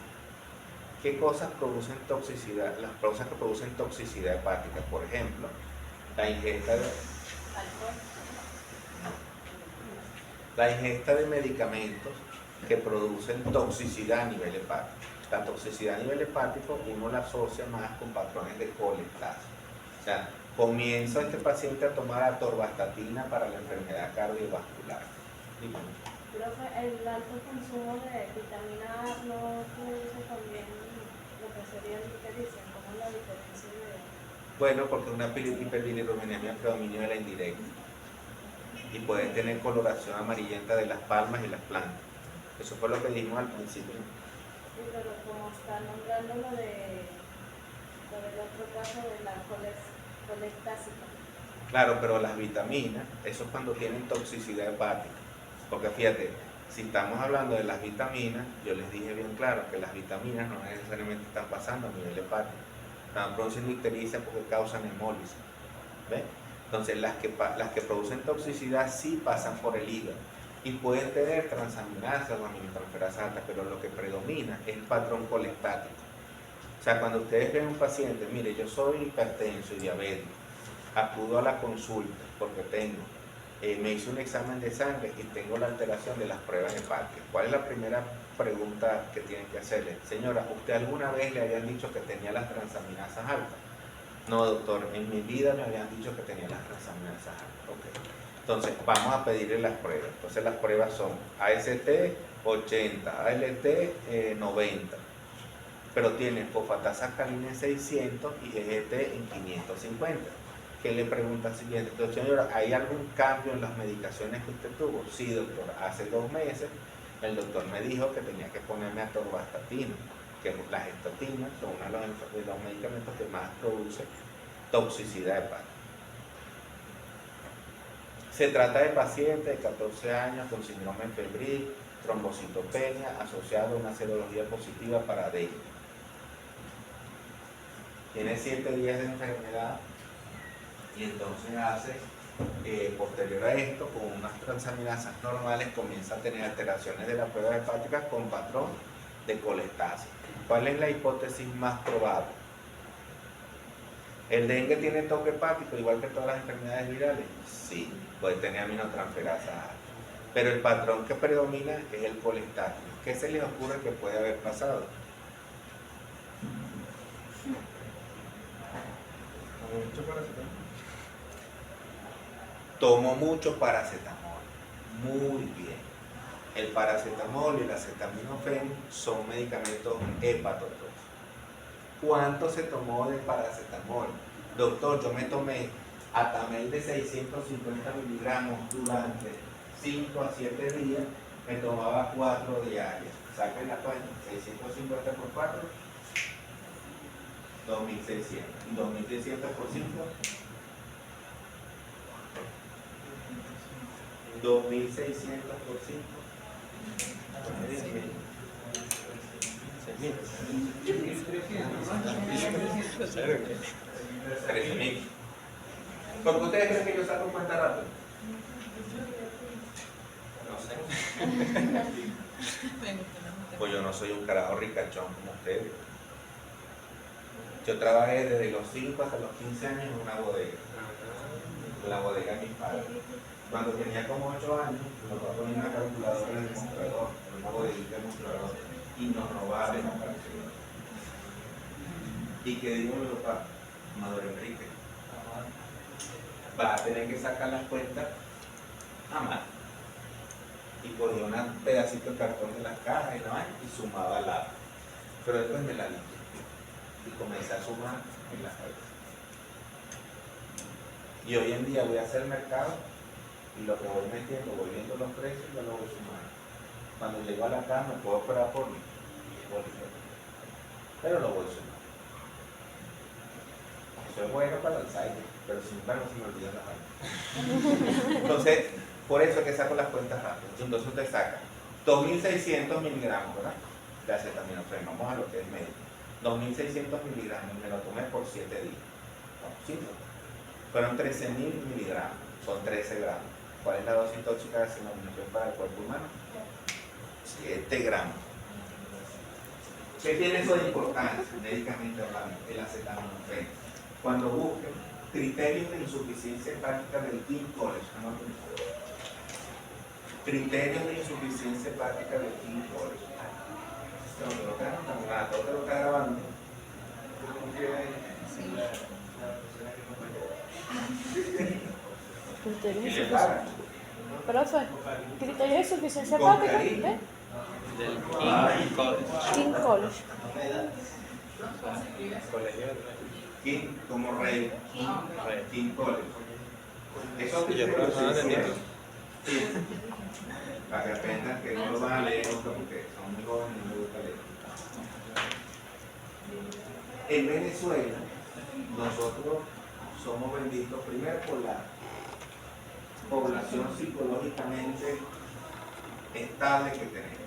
¿Qué cosas producen toxicidad? Las cosas que producen toxicidad hepática, por ejemplo, la ingesta de medicamentos que producen toxicidad a nivel hepático. La toxicidad a nivel hepático uno la asocia más con patrones de colestasis. O sea, comienza este paciente a tomar atorvastatina para la enfermedad cardiovascular. Profe, el alto consumo de vitamina A no produce también lo que sería la ictericia. ¿Cómo es la diferencia de...? Bueno, porque una hiperbilirubinemia predominio de la indirecta y puede tener coloración amarillenta de las palmas y las plantas. Eso fue lo que dijimos al principio. Sí, pero como está nombrando lo del otro caso de la colestásica. Claro, pero las vitaminas, eso es cuando tienen toxicidad hepática. Porque fíjate, si estamos hablando de las vitaminas, yo les dije bien claro que las vitaminas no necesariamente están pasando a nivel hepático. Están produciendo ictericia porque causan hemólisis. ¿Ves? Entonces las que producen toxicidad sí pasan por el hígado y pueden tener transaminasas o aminotransferasas altas, pero lo que predomina es el patrón colestático. O sea, cuando ustedes ven un paciente, mire, yo soy hipertenso y diabético, acudo a la consulta porque me hice un examen de sangre y tengo la alteración de las pruebas hepáticas. ¿Cuál es la primera pregunta que tienen que hacerle? Señora, ¿usted alguna vez le habían dicho que tenía las transaminasas altas? No, doctor, en mi vida me habían dicho que tenía las transaminasas altas. Okay. Entonces, vamos a pedirle las pruebas. Entonces, las pruebas son AST 80, ALT 90, pero tiene fosfatasa alcalina en 600 y GGT en 550. ¿Qué le pregunta siguiente? Entonces, señora, ¿hay algún cambio en las medicaciones que usted tuvo? Sí, doctor. Hace 2 meses el doctor me dijo que tenía que ponerme atorvastatina, que las estatinas son uno de los medicamentos que más produce toxicidad hepática. Se trata de pacientes de 14 años con síndrome febril, trombocitopenia asociada a una serología positiva para dengue. Tiene 7 días de enfermedad y entonces hace, posterior a esto, con unas transaminasas normales, comienza a tener alteraciones de la prueba hepática con patrón de colestasis. ¿Cuál es la hipótesis más probable? ¿El dengue tiene toque hepático igual que todas las enfermedades virales? Sí, puede tener aminotransferasa alta. Pero el patrón que predomina es el colestasis. ¿Qué se les ocurre que puede haber pasado? Tomó mucho paracetamol. Muy bien. El paracetamol y el acetaminofén son medicamentos hepatotóxicos. ¿Cuánto se tomó de paracetamol? Doctor, yo me tomé Atamel de 650 miligramos durante 5 a 7 días, me tomaba 4 diarias. Saquen la cuenta, 650 por 4, 2600. Y 2600 por 5, 2600 por 5. 13.000. ¿Por qué ustedes creen que yo saco cuenta rápido? No sé. Pues yo no soy un carajo ricachón como ustedes. Yo trabajé desde los 5 hasta los 15 años en una bodega. En la bodega de mis padres. Cuando tenía como 8 años, mi papá ponía una calculadora en el mostrador, en una bodeguita de mostrador, y nos robaron la calculadora. ¿Y qué dijo mi papá? Maduro Enrique, va a tener que sacar las cuentas a mano. Y cogía un pedacito de cartón de las cajas y sumaba la. Pero después me la limpié y comencé a sumar en las cuentas. Y hoy en día voy a hacer mercado y lo que voy metiendo, voy viendo los precios y yo lo voy sumando. Cuando llego a la caja me puedo esperar por mí, pero lo voy sumando. Eso es bueno para el Alzheimer, pero sin embargo se me olvida la vaina. Entonces, por eso es que saco las cuentas rápido. Entonces usted saca 2600 miligramos, ¿verdad? De acetaminofén, vamos a lo que es medio. 2600 miligramos, me lo tomé por 7 días. ¿Sí? Fueron 13.000 miligramos, son 13 gramos. ¿Cuál es la dosis tóxica de acetaminofén para el cuerpo humano? 7 gramos. ¿Qué tiene eso de importancia médicamente hablando? El acetaminofén. Cuando busquen criterios de insuficiencia hepática del King College, ¿no? Criterios de insuficiencia hepática del King College. Todo te lo está grabando. Criterios de Y le insuficiencia. pagan. Profe, criterios de suficiencia hepática, cariño. ¿eh? Del King College. King College. O sea, colegio de King como rey. King College. Eso Y yo creo que no lo entendí. Sí. Para que aprendan que no lo van a leer nunca porque son muy jóvenes y no les gusta leer. En Venezuela, nosotros somos benditos primero por la población psicológicamente estable que tenemos.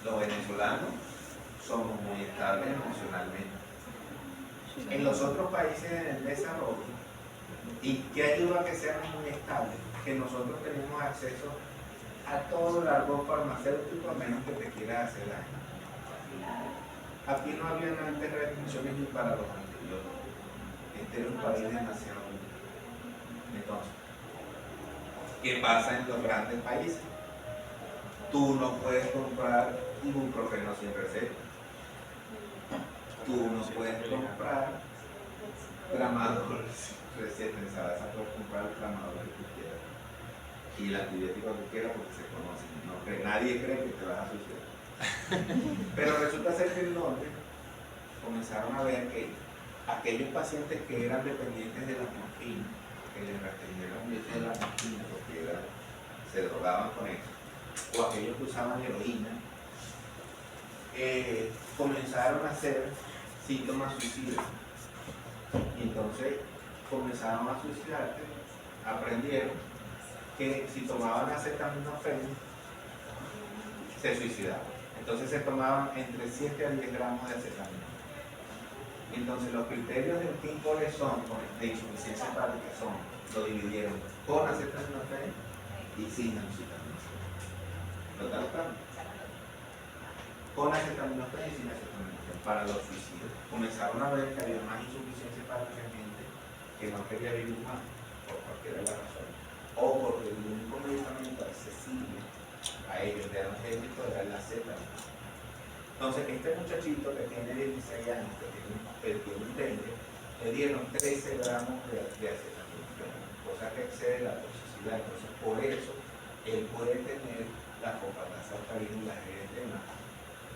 Los venezolanos somos muy estables emocionalmente. En los otros países en el desarrollo, ¿y qué ayuda a que seamos muy estables? Que nosotros tenemos acceso a todo el árbol farmacéutico a menos que te quiera hacer daño. Aquí no había antes restricciones ni para los antibióticos. Este era un país demasiado libre. Entonces, ¿qué pasa en los grandes países? Tú no puedes comprar ibuprofeno sin receta. Tú no puedes comprar tramador sin receta. Sabes, puedes comprar el tramador que tú quieras y el antibiótico que quieras porque se conocen. No, nadie cree que te vas a suicidar. Pero resulta ser que en Londres comenzaron a ver que aquellos pacientes que eran dependientes de la morfina, que les restringieron el uso de la morfina porque se drogaban con eso, o aquellos que usaban heroína, comenzaron a hacer síntomas suicidas. Y entonces comenzaron a suicidarse, aprendieron que si tomaban acetaminofén se suicidaban. Entonces se tomaban entre 7 a 10 gramos de acetaminofén. Entonces los criterios del King College son, de insuficiencia hepática son, lo dividieron con acetaminofén y sin acetaminofén. ¿Lo está buscando? Con acetaminofén y sin acetaminofén para los suicidios. Comenzaron a ver que había más insuficiencia hepática en gente que no quería vivir más, por cualquiera de las razones, o porque el único medicamento accesible a ellos de analgésico era el acetaminofén. Entonces, este muchachito que tiene 16 años, que tiene un dengue, le dieron 13 gramos de acetaminofén, cosa que excede la toxicidad. Entonces, por eso, él puede tener la fosfatasa alcalina y la eritema.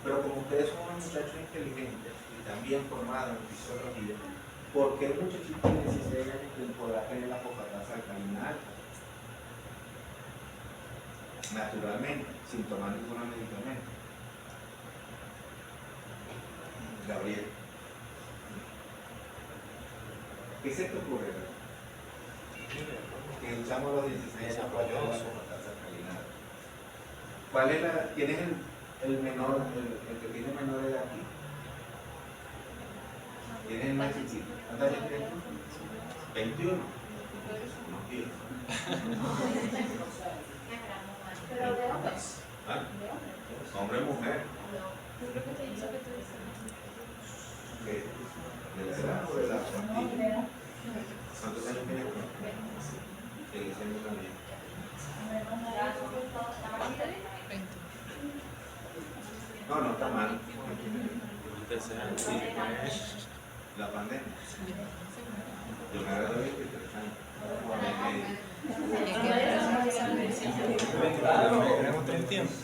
Pero como ustedes son unos muchachos inteligentes y también formados en fisiología, ¿por qué un muchachito de 16 años podrá tener la fosfatasa alcalina alta? Naturalmente, sin tomar ningún medicamento. Gabriel, ¿qué se te ocurre? Que usamos los 16 años para llevar la fosfatasa alcalina. ¿Cuál es la? ¿Tienes el menor, el que tiene menor edad aquí? ¿Tienes el más chiquito? ¿Cuántos años tienes tú? 21. No quiero. Pero de hombres. ¿Ah? Hombre o mujer. Yo creo que te hizo que tú dices. ¿Qué? ¿De la edad o de la partida? ¿Cuántos años tienes tú? Sí, siendo también. No, no está mal. Sí, la pandemia. Yo me gradué de 23 años. Tenemos 3 tiempos.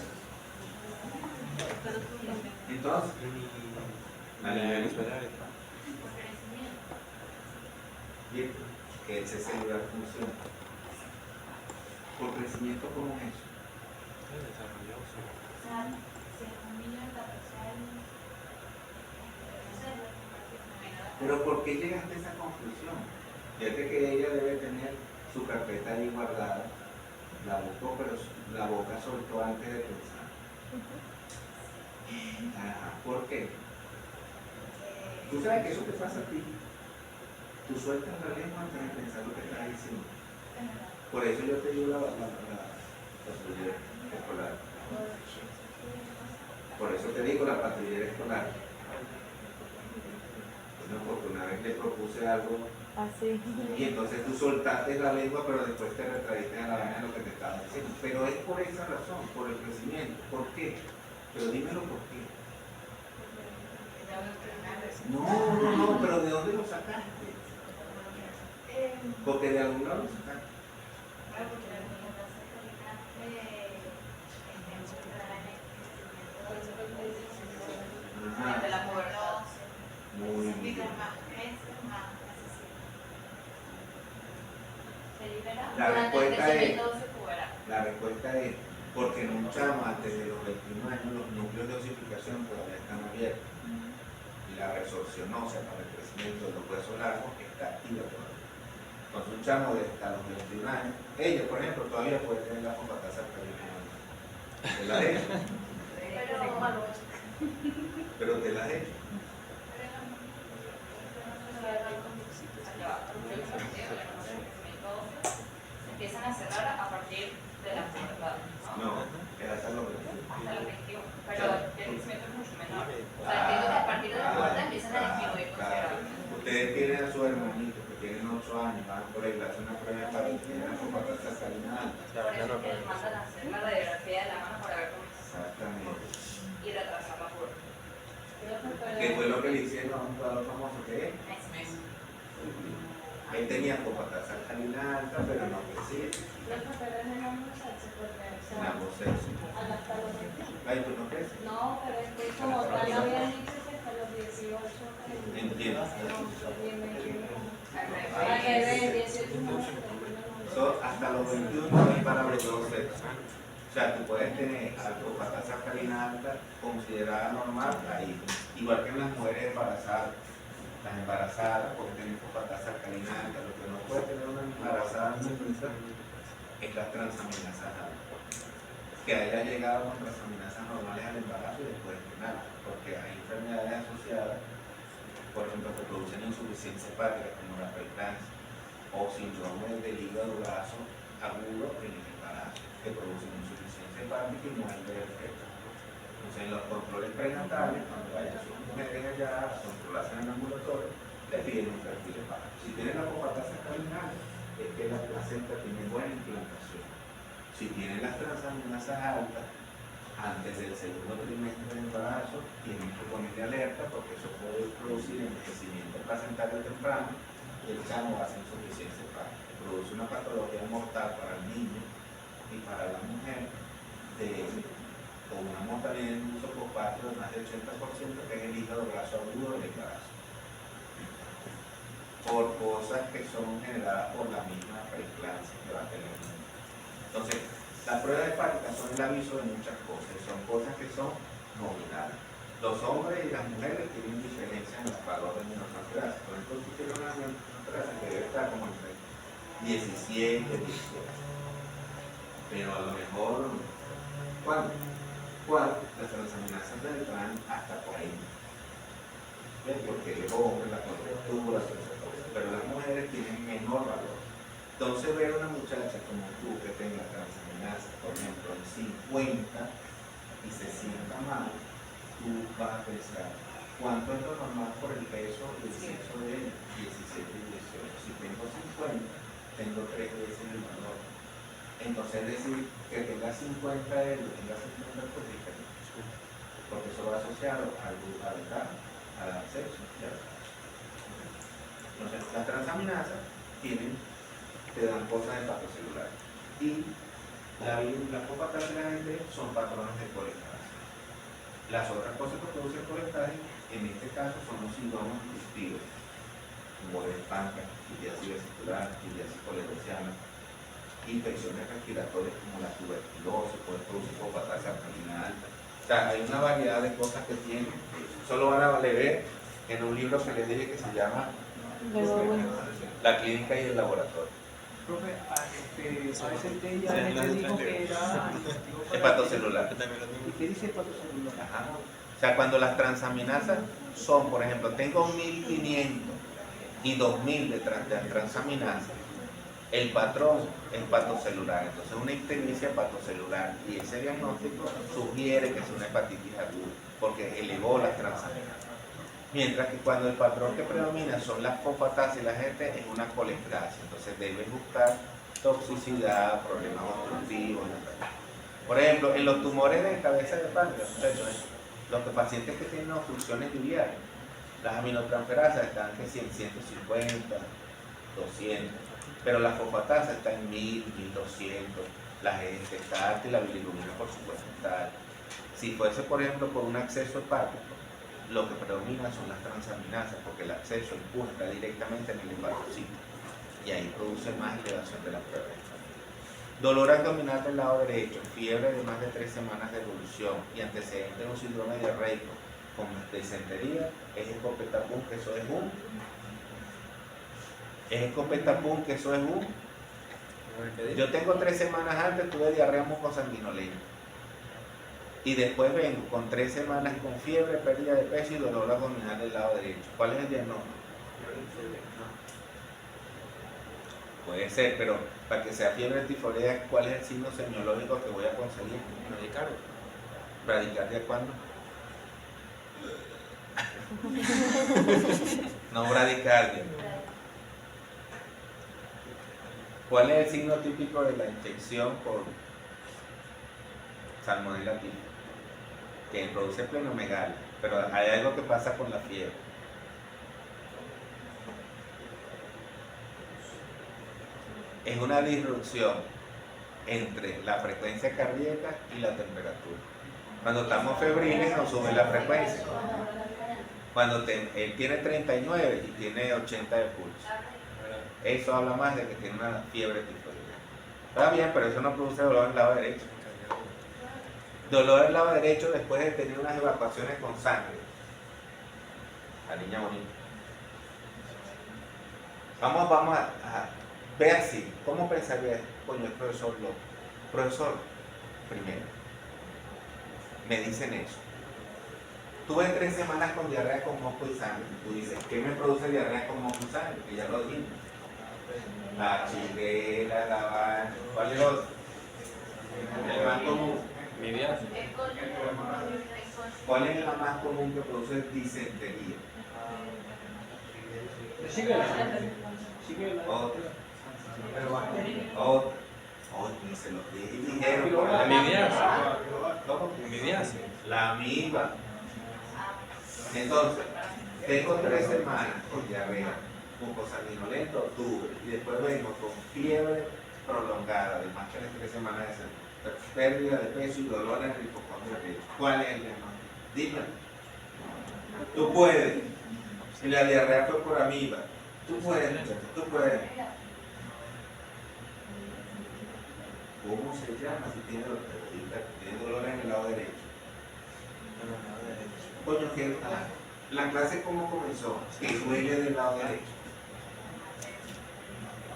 Entonces, bien, que ese celular funciona. ¿Por crecimiento cómo es eso? Pero ¿por qué llegaste a esa conclusión? Fíjate que ella debe tener su carpeta ahí guardada, la buscó, pero la boca soltó antes de pensar. Ajá, ¿por qué? Tú sabes que eso te pasa a ti. Tú sueltas la lengua antes de pensar lo que estás diciendo. Por eso yo te digo la patrullera escolar. Por eso te digo la patrullera escolar. Bueno, porque una vez le propuse algo Así. y entonces tú soltaste la lengua, pero después te retraíste a la vaina de lo que te estaba diciendo. Pero es por esa razón, por el crecimiento. ¿Por qué? Pero dímelo por qué. No, pero ¿de dónde lo sacaste? Porque de algún lado lo sacaste. Ajá. De la pubertad. Muy bien. Se libera La durante el respuesta es- crecimiento se puberá. La respuesta es porque en un chamo antes de los 21 años los núcleos de osificación todavía están abiertos y la resorcionosa para el crecimiento de los huesos largos está activa todavía. Entonces un chamo de hasta los 21 años, ella por ejemplo todavía puede tener la fosfatasa alcalina alta. Te la he hecho, pero te la he hecho. Empiezan a cerrar a partir de la pubertad, ¿no? No, era hasta los 21. Hasta los 21. Pero el crecimiento es mucho menor. O sea, entiendo que a partir de la pubertad empiezan a disminuir considerablemente. Ustedes tienen a su hermanito que tienen 8 años, van por ahí, le hacen una prueba para que tienen la fosfatasa alcalina alta. Por eso es que les mandan a hacer la radiografía de la mano para ver cómo está Exactamente. y retrasar la curva. Que fue lo que le hicieron a un jugador famoso que es. Él tenía fosfatasa alcalina alta, pero no crecía. Los papeles en ambos sexos, porque o En sea, ambos sexos. hasta los 21. Ay, ¿tú no creces? No, pero es que como tal habían dicho que hasta los 18. Entiendo. Al revés, 18 no. Hasta los 21 es para los dos sexos. O sea, tú puedes tener fosfatasa alcalina alta considerada normal ahí. Igual que en las mujeres embarazadas. Las embarazadas pueden tener fosfatasa alcalina alta. Lo que no puede tener una embarazada nunca es las transaminasas altas. que haya llegado con transaminasas normales al embarazo y después de nada, porque hay enfermedades asociadas, por ejemplo, que producen insuficiencia hepática como la preeclampsia o síndrome del hígado graso agudo en el embarazo, que producen insuficiencia hepática y no hay efecto. Entonces, en los controles prenatales, cuando vayan sus mujeres allá a controlarse en el ambulatorio, le piden un perfil hepático. Si tienen la apopatasa terminal, es que la placenta tiene buena implantación. Si tienen las transaminasas altas, antes del segundo trimestre del embarazo, tienen que ponerle alerta porque eso puede producir envejecimiento placentario temprano y el chamo va a ser insuficiencia hepática. Produce una patología mortal para el niño y para la mujer con una mortalidad en uso postparto de más del 80%, que es el hígado graso agudo del embarazo, por cosas que son generadas por la misma preeclampsia que va a tener el niño. Entonces, las pruebas hepáticas son el aviso de muchas cosas, son cosas que son nominales. Los hombres y las mujeres tienen diferencias en los valores de aminotransferasa. Por ejemplo, si tiene una aminotransferasa que debe estar como entre 17 y 18. Pero a lo mejor, ¿cuál? Las transaminasas entran hasta 40. ¿Ves? Porque el hombre, la contractura, pero las mujeres tienen menor valor. Entonces, ver una muchacha como tú que tenga transaminasas, por ejemplo, en 50 y se sienta mal, tú vas a pensar, ¿cuánto es lo normal por el peso y el sexo de ella? 17 y 18. Si tengo 50, tengo 3 veces el valor. Entonces, es decir, que tenga 50 él o tenga 50 pues diferente. Porque eso va asociado al sexo. ¿Cierto? Entonces, las transaminasas te dan cosas hepatocelulares. Y la apopatasa y la gente son patrones de colestaje. Las otras cosas que producen colestaje, en este caso, son los síndromes digestivos, como el páncreas, litiasis vesicular, litiasis coledociana, infecciones respiratorias como la tuberculosis, puede producir apopatasa alcalina alta. O sea, hay una variedad de cosas que tienen. Solo van a leer en un libro que les dije que se llama La clínica y el laboratorio. Profe, AST ya le dijo que era Hepatocelular. ¿Y qué dice hepatocelular? Ajá. O sea, cuando las transaminasas son, por ejemplo, tengo 1500 y 2000 de transaminasas, el patrón es hepatocelular. Entonces, una ictericia hepatocelular, y ese diagnóstico sugiere que es una hepatitis aguda, porque elevó las transaminasas. Mientras que cuando el patrón que predomina son las fosfatasas y las GT, es una colestasia. Entonces debes buscar toxicidad, problemas obstructivos. Por ejemplo, en los tumores de cabeza de páncreas, los pacientes que tienen obstrucciones biliares, las aminotransferasas están en 100, 150, 200, pero la fosfatasa está en 1000, 1200, la GT está alta y la bilirrubina por supuesto está alta. Si fuese, por ejemplo, por un acceso hepático, lo que predomina son las transaminasas, porque el acceso está directamente en el hepatocito y ahí produce más elevación de la prueba. Dolor abdominal del lado derecho, fiebre de más de 3 semanas de evolución y antecedente de un síndrome diarreico con disentería, es escopeta pum, que eso es un. Es escopeta pum, que eso es un. Yo tengo 3 semanas antes, tuve diarrea mucosanguinolenta. Y después vengo con 3 semanas con fiebre, pérdida de peso y dolor abdominal del lado derecho. ¿Cuál es el diagnóstico? Puede ser, pero para que sea fiebre tifoidea, ¿cuál es el signo semiológico que voy a conseguir? Bradicardia. ¿Bradicardia cuándo? No bradicardia. ¿Cuál es el signo típico de la infección por salmonella típica? Que produce plenomegalia, pero hay algo que pasa con la fiebre. Es una disrupción entre la frecuencia cardíaca y la temperatura. Cuando estamos febriles nos sube la frecuencia. Cuando él tiene 39 y tiene 80 de pulso, eso habla más de que tiene una fiebre tifoidea. Está bien, pero eso no produce dolor en el lado derecho. Dolor del lado derecho después de tener unas evacuaciones con sangre. La niña bonita. Vamos a ve así. ¿Cómo pensaría, coño, el profesor loco? Profesor, primero. Me dicen eso. Tuve 3 semanas con diarrea con moco y sangre. Tú dices, ¿qué me produce diarrea con moco y sangre? Que ya lo dijimos. La chilena, la vaina. ¿Cuál es el otro? El más común. Midiasis. ¿Cuál es la más común que produce disentería? Otra. Otra. Oye, se los dije y dijeron. ¿cuál La es la- midiasis. ¿Cómo? Midiasis. La amiba. Entonces, tengo 3 semanas con diarrea, mucosanguinolento, octubre, y después vengo con fiebre prolongada de más de 3 semanas de pérdida de peso y dolor en el hipocondrio del pecho. ¿Cuál es el diagnóstico? Dime. Tú puedes. Y la diarrea fue por amiba. Tú puedes, tú puedes. ¿Cómo se llama si tiene dolor en el lado derecho? Coño, que la clase cómo comenzó, que duele del lado derecho.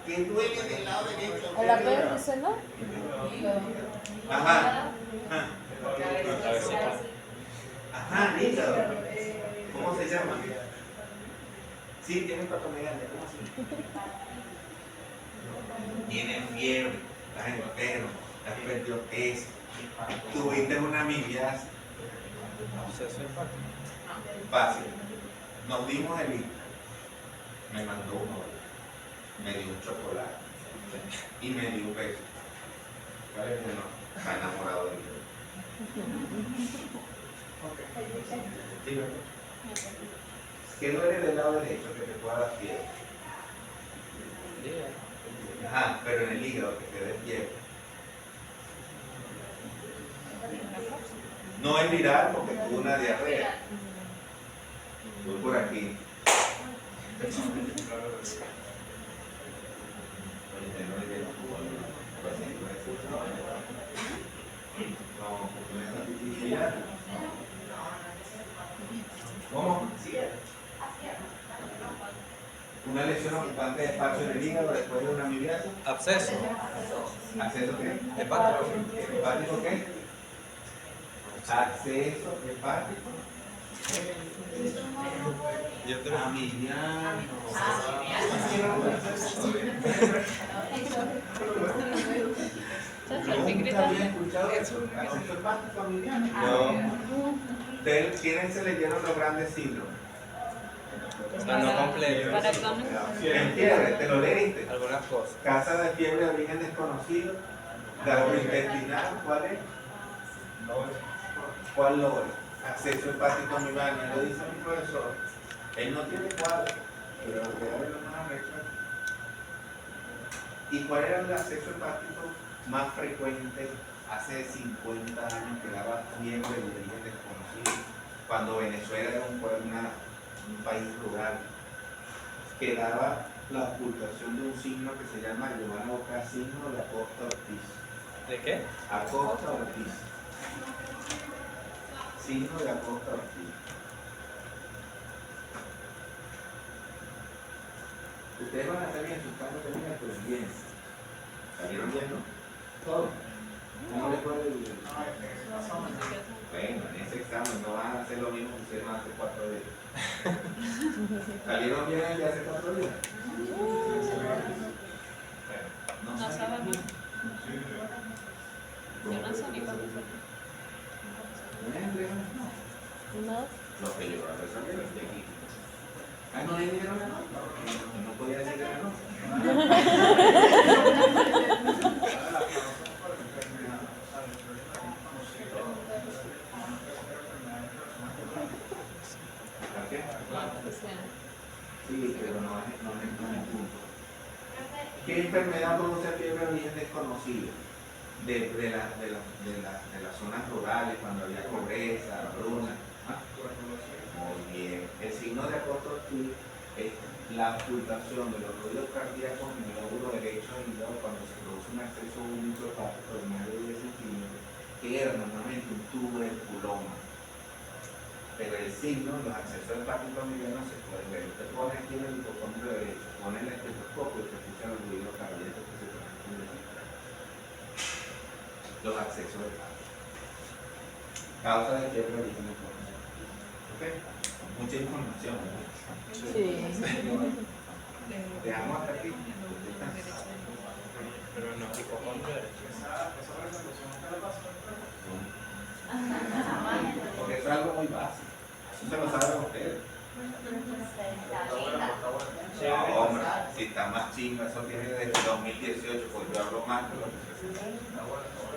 Que duele del lado derecho. El apéndice, ¿no? Ajá. Cabecita. Ajá, hígado. ¿Cómo se llama? Sí, tiene patomegalia, ¿cómo se llama? Tiene fiebre, estás enfermo, has perdido peso, tuviste una amibiasis. Absceso hepático. Fácil. Nos dimos el hilo. Me mandó uno, me dio un chocolate y me dio un beso. ¿Cuál es el no? Está enamorado de mí. Dígame. ¿Qué duele del lado derecho que te pueda dar fiebre? Ajá, pero en el hígado que te dé fiebre. No es viral porque tuvo una diarrea. Voy por aquí. ¿Cómo? Una lesión ocupante de espacio en el hígado después de una amibiasis. Absceso. ¿Acceso qué? Hepático. ¿Hepático qué? Acceso hepático. Yo te Amibiano. Nunca había escuchado eso. Acceso hepático amibiano. No. Ustedes, ¿quiénes se leyeron los grandes síndromes? No completo. Para examen. En fiebre, ¿te lo leíste? Algunas cosas. Casa de fiebre de origen desconocido. Gastrointestinal, ¿cuál es? ¿Cuál lore? Acceso hepático amibiano, lo dice mi profesor. Él no tiene cuadro, pero voy a ver lo más arrecho. ¿Y cuál era el acceso hepático más frecuente hace 50 años que daba fiebre de origen desconocido? Cuando Venezuela era un país rural, que daba la ocultación de un signo que se llama Giovanna Boca, signo de Acosta Ortiz. ¿De qué? Acosta Ortiz. Signo de Acosta Ortiz. Ustedes van a salir en sus campos de vida, pero bien. ¿Salieron bien, no? Todo. ¿Cómo les fue el? Bueno, en ese examen no van a hacer lo mismo que hicieron hace 4 días. ¿Salieron bien el de hace 4 días? No salieron. sabemos. Yo no sé ni cómo fue. No. Los que yo a resolver los de aquí. Ah, no dijeron que no podía decir que no. ¿Por qué? Sí, pero no es el punto. ¿Qué enfermedad produce fiebre de origen desconocido? De las zonas rurales, cuando había pobreza, hambruna. ¿Ah? Muy bien. El signo de Acosta Ortiz es la ocultación de los ruidos cardíacos en el lóbulo derecho del hígado cuando se produce un acceso único hepático de más de 10 centímetros, que era normalmente un tuberculoma. Pero el signo, los accesos hepáticos medianos se pueden ver. Usted pone aquí en el hipocondrio derecho, pone el estetoscopio y se escucha el ruido cardíaco que se transmite. los accesos de cáncer. Causa de quiebre de origen inflamatorio. ¿Ok? Mucha información. Sí. Dejamos hasta aquí. Pero no hipocondria. Porque eso es algo muy básico. Eso se lo saben ustedes. No, hombre, si está más chinga, eso tiene desde 2018, pues yo hablo más de lo que se hace.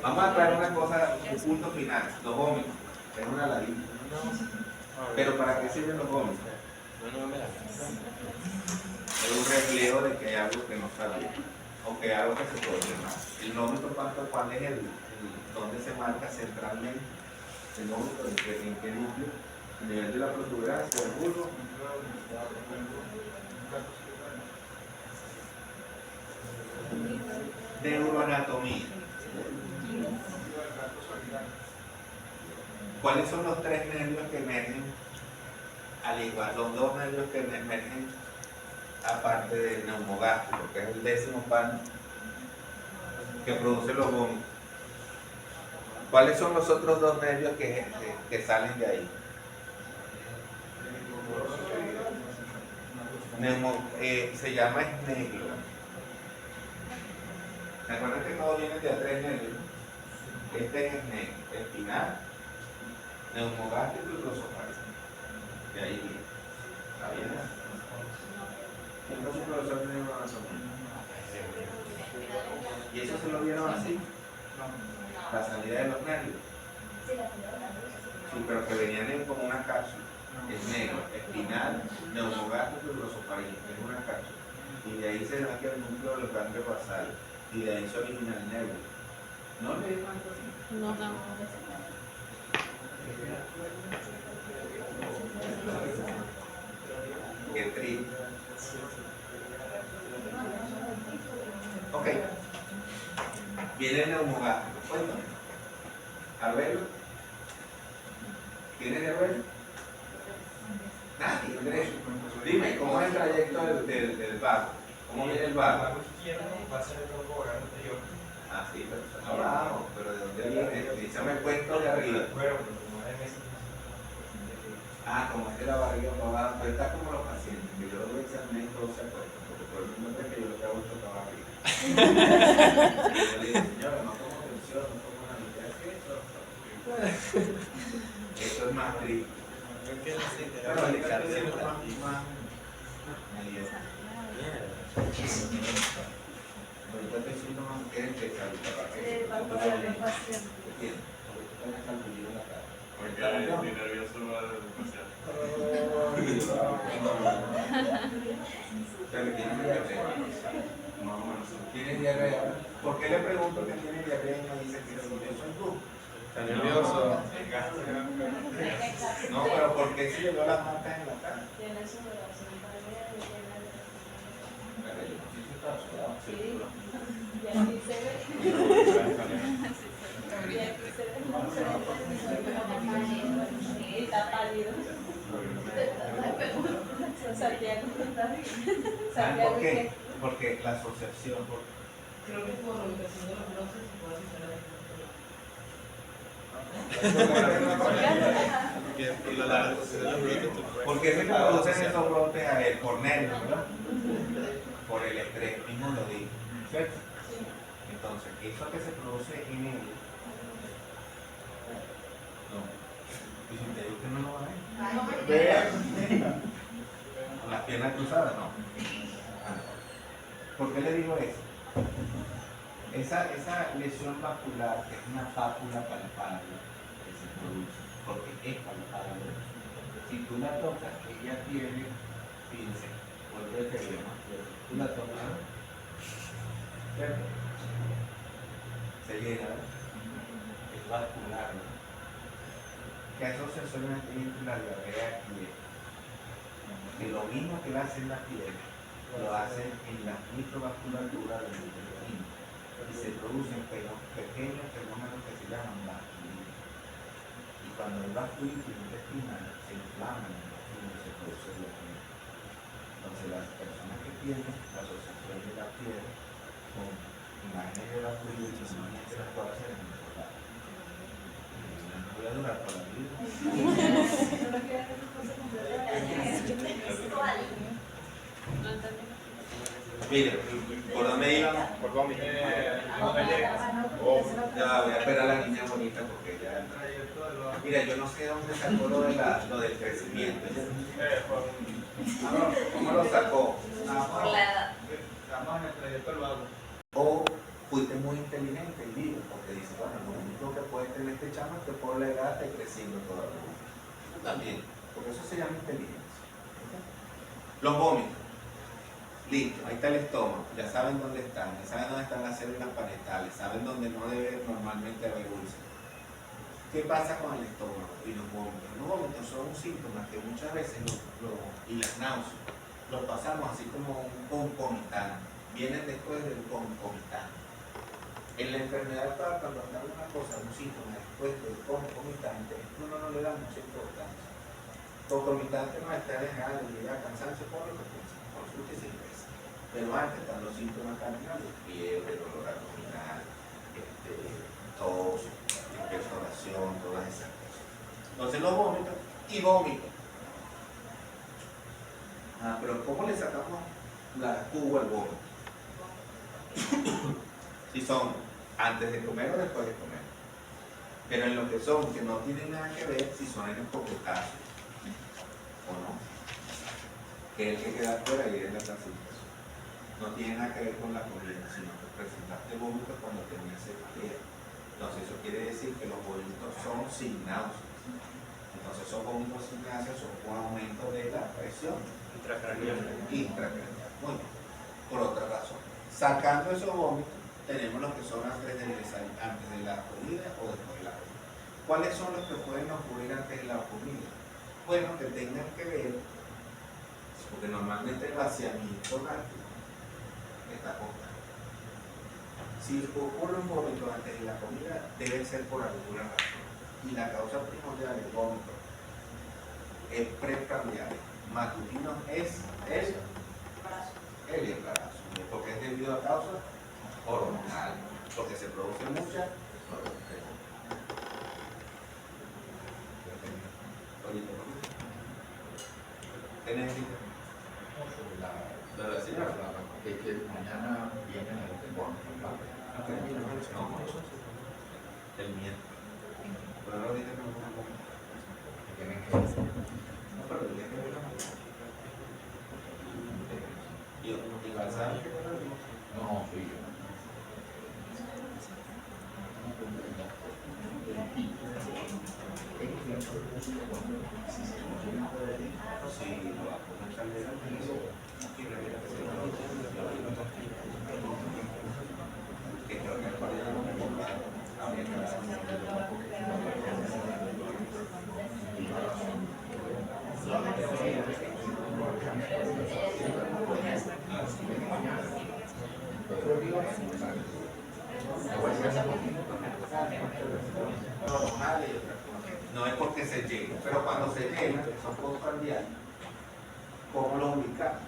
Vamos a aclarar una cosa, un punto final. Los vómitos, es una ladilla. Pero ¿para qué sirven los vómitos? No me la Es un reflejo de que hay algo que no está bien, o que hay algo que se puede mal. El nómito, ¿cuál es donde se marca centralmente? El nómito, ¿en qué núcleo? A nivel de la protuberancia del bulbo. Neuroanatomía. ¿Cuáles son los tres nervios que emergen? Al igual, los dos nervios que emergen aparte del neumogástrico, que es el 10º pan que produce los vómitos. ¿Cuáles son los otros dos nervios que salen de ahí? Se llama esneglo. ¿Se acuerdan que todo viene de a tres nervios? Este es esneglo, espinal, neumogástrico y glosofaríngeo. De ahí viene. ¿Está bien? ¿Quién fue su profesor de neuroanatomía? ¿Y eso se lo vieron así? La salida de los nervios. Sí, pero que venían en como una cápsula. Es negro, espinal, neumogástrico y glosofaríngeo. Es una cápsula. Y de ahí se da que el núcleo de los ganglios basales. Y de ahí se origina el nervio. ¿No le digo entonces? No. Qué triste. Ok. Viene el neumogástrico. Cuéntame. ¿Arbelo? ¿Tienes arbelo? Nadie, Andrés. Dime, ¿cómo es el trayecto del vago? ¿Cómo viene el vago? Ah, sí, pero está abajo. ¿Pero de dónde viene? Dígame el cuento de arriba. Ah, como es de la barriga para abajo, pero está como los pacientes, que yo lo examiné y todos se acuerdan, porque todo el mundo cree que yo lo que hago es tocar barriga. Yo le digo, señora, no tomo tensión, no tomo nada, ¿qué es eso? Eso es más triste. Pero ahorita te siento más medio. Ahorita te siento más que especialista para que ¿qué tienes? Ahorita tienes calculito en la cara. Porque estoy nervioso para la educación. Pero tienes diarrea. ¿Tienes diarrea? ¿Por qué le pregunto que tiene diarrea y me dice que si yo soy tú? Está nervioso. No, pero ¿por qué si le veo las marcas en la cara? Tiene sudoración también, tiene Pero yo no sé si está sudado. sí, y aquí se ve. Y aquí se ve. Sí, está pálido. Santiago está bien. ¿Saben por Santiago qué? Porque la asociación. Creo que por la ubicación de los bronces se puede asociar a ¿Por qué se producen esos brotes a él? Por nervios, ¿verdad? Por el estrés, mismo lo digo. ¿Cierto? Entonces, eso que se produce en él. No. Y si te digo que no lo va a ver. Vean. Con las piernas cruzadas, no. ¿Por qué le digo eso? Esa lesión vascular es una pápula palpable que se produce, porque es palpable. Si tú la tocas, ella tiene, fíjense, vuelve el teorema, tú la tocas, ¿cierto? Se llena, es vascular, ¿no? ¿Qué asociación hay entre la diarrea y esto? Que lo mismo que lo hace en la piel, lo hacen en la microvasculatura del intestino y se producen pequeños fenómenos que se llaman vasculitis. Y cuando hay vasculitis intestinal se inflama el intestino y se produce diarrea. Entonces las personas que tienen la asociación de la piel con imágenes de vasculitis, imágenes de las cuales se les importa puede durar toda la vida. No quiero que pase completamente. No entendí. Mire, ¿por dónde iban? Por vómito. Ya voy a esperar a la niña bonita porque ya. Mira, yo no sé dónde sacó lo del crecimiento. ¿Cómo lo sacó? Por la edad. Estamos en el trayecto del vago. O fuiste muy inteligente y vivo, porque dice, bueno, lo único que puede tener este chamo es que por la edad esté creciendo todavía. También, porque eso se llama inteligencia. Los vómitos. Listo, ahí está el estómago, ya saben dónde están, ya saben dónde están las células parietales, saben dónde no debe normalmente haber úlceras. ¿Qué pasa con el estómago y los vómitos? Los vómitos son un síntoma que muchas veces y las náuseas los pasamos así como un concomitante, vienen después del concomitante. En la enfermedad actual, cuando está una cosa, un síntoma después del concomitante, uno no le da mucha importancia. Concomitante no está dejando de llegar cansancio por lo que consulta y se ingresa. Pero antes están los síntomas cardinales, fiebre, dolor abdominal, tos, expectoración, todas esas cosas. Entonces los vómitos y vómitos. Pero ¿cómo le sacamos la cuba al vómito? Si son antes de comer o después de comer. Pero en lo que son, que no tienen nada que ver, si son en el poquetazo o no. Que es el que queda afuera y es la clasificación. No tiene nada que ver con la comida, sino que presentaste vómitos cuando tenías cefalea. Entonces eso quiere decir que los vómitos son sin náuseas. Entonces esos vómitos sin náuseas son un aumento de la presión Intracraneal. intracraneal. Muy bien. Por otra razón. Sacando esos vómitos, tenemos los que son antes de la comida o después de la comida. ¿Cuáles son los que pueden ocurrir antes de la comida? Bueno, que tengan que ver, porque normalmente el vaciamiento rápido está constante. Si ocurre un vómito antes de la comida, debe ser por alguna razón. Y la causa primordial del vómito es preprandial. Matutino es el embarazo, porque es debido a causas hormonales, porque se produce mucha hormona. ¿Tenés la señora? Que mañana viene el bono. El miedo. Pero no dice que no Tienen que hacer. no, pero el día que venga. ¿Y calzar? No, sí. Sí, lo va a poner caldera. Que creo que el partido habría que no es porque se llegue, pero cuando se llega, que son postprandiales, ¿cómo lo ubicamos?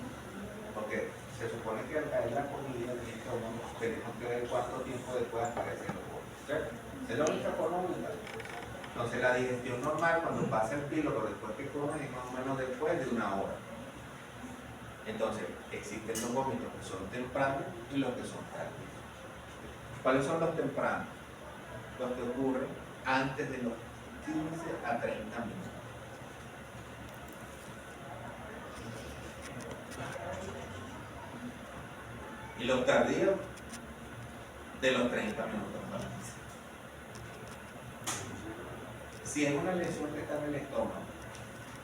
Porque se supone que al caer la comida en el estómago tenemos que ver cuánto tiempo después aparecen los vómitos, ¿cierto? Es la única forma de ubicarlo. Entonces la digestión normal cuando pasa el píloro después que comes es más o menos después de una hora. Entonces existen los vómitos que son tempranos y los que son tardíos. ¿Cuáles son los tempranos? Los que ocurren antes de los 15 a 30 minutos. Y los tardíos de los 30 minutos para adelante. Si es una lesión que está en el estómago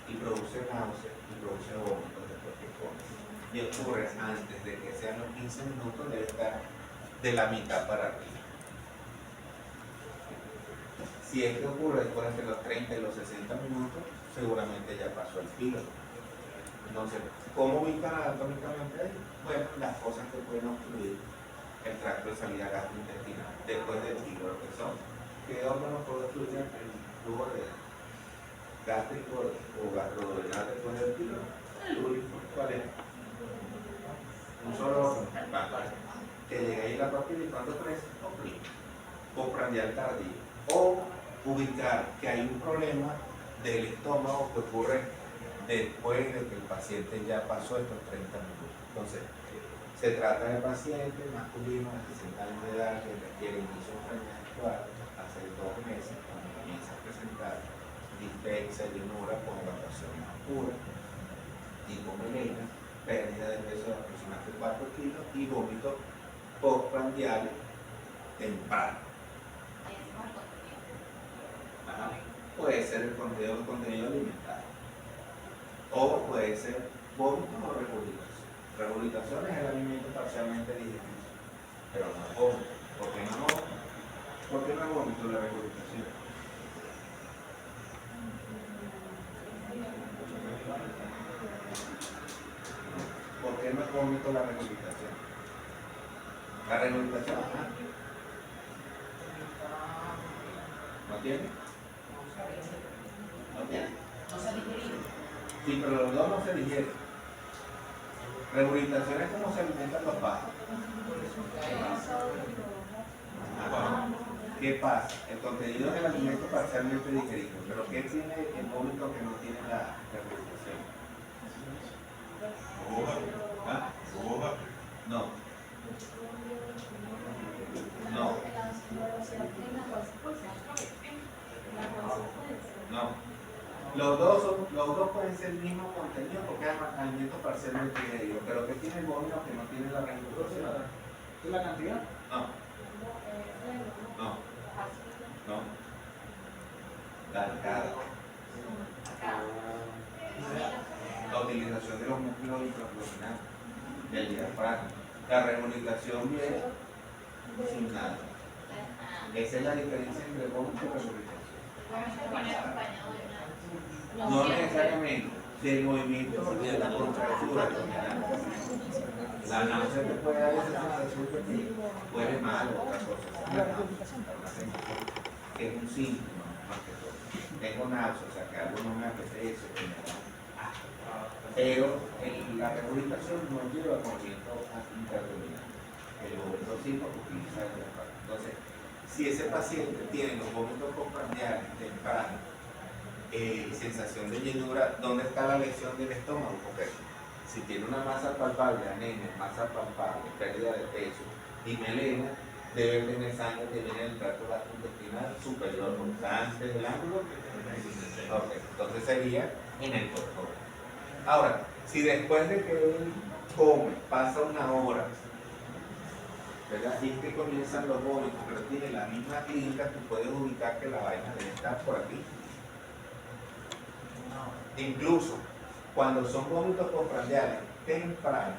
y produce náuseas y produce vómitos después que comes y ocurre antes de que sean los 15 minutos, debe estar de la mitad para arriba. Si es que ocurre después entre los 30 y los 60 minutos, seguramente ya pasó el píloro. Entonces, ¿cómo ubican anatómicamente ahí? Bueno, las cosas que pueden obstruir el tracto de salida gastrointestinal después del píloro, que son, ¿qué órganos puede obstruir el flujo gástrico o gastroduodenal después del píloro? El único, ¿cuál es? Un solo órgano, el páncreas, que llega ahí la papila y cuando crece, oprime. Postprandial tardío. O ubicar que hay un problema del estómago que ocurre después de que el paciente ya pasó estos 30 minutos. Entonces, se trata de pacientes masculinos de 60 años de edad que requieren enfermedad actual hace 2 meses, cuando comienza a presentar dispepsia, llenura con evacuación más pura, tipo melena, pérdida de peso de aproximadamente 4 kilos y vómitos postprandiales tempranos. Ajá. Puede ser el contenido alimentario o puede ser vómitos o regurgitación. Regurgitación es el alimento parcialmente digerido, pero no es vómito. ¿Por qué no? ¿Por qué no es vómito la regurgitación? ¿Por qué no es vómito la regurgitación? La regurgitación, ¿ah? ¿No tiene? ¿No tiene? No se ha digerido. Sí, pero los dos no se digieren. Regurgitación es como se alimentan los pájaros. Ajá. ¿Qué pasa? El contenido del alimento parcialmente digerido, pero ¿qué tiene el vómito que no tiene la regurgitación? ¿Ah? No. No. No. Los dos pueden ser el mismo contenido porque es alimento parcialmente digerido, pero ¿qué tiene el vómito que no tiene la regurgitación? ¿Es la cantidad? No. No. No. La arcada. La utilización de los músculos intraabdominales, del diafragma. La regurgitación viene sin nada. Esa es la diferencia entre vómito y regurgitación. No necesariamente del movimiento de la contractura abdominal. La náusea te puede dar esa sensación que huele mal o otra cosa. Es un síntoma más que todo. Tengo náusea, o sea que algo no me apetece, que me da asco. Pero la regurgitación no lleva movimiento interabdominal. El vómito sí porque utiliza el diafragma. Entonces, si ese paciente tiene los vómitos postprandiales tempranos, sensación de llenura, ¿dónde está la lesión del estómago? Porque si tiene una masa palpable, anemia, masa palpable, pérdida de peso y melena, debe tener sangre que viene del tracto gastrointestinal superior, antes del ángulo. Okay. Entonces sería en el cuerpo. Ahora, si después de que él come, pasa una hora, ¿verdad? Y es que comienzan los vómitos, pero tiene la misma clínica, tú puedes ubicar que la vaina debe estar por aquí. Incluso cuando son vómitos postprandiales tempranos,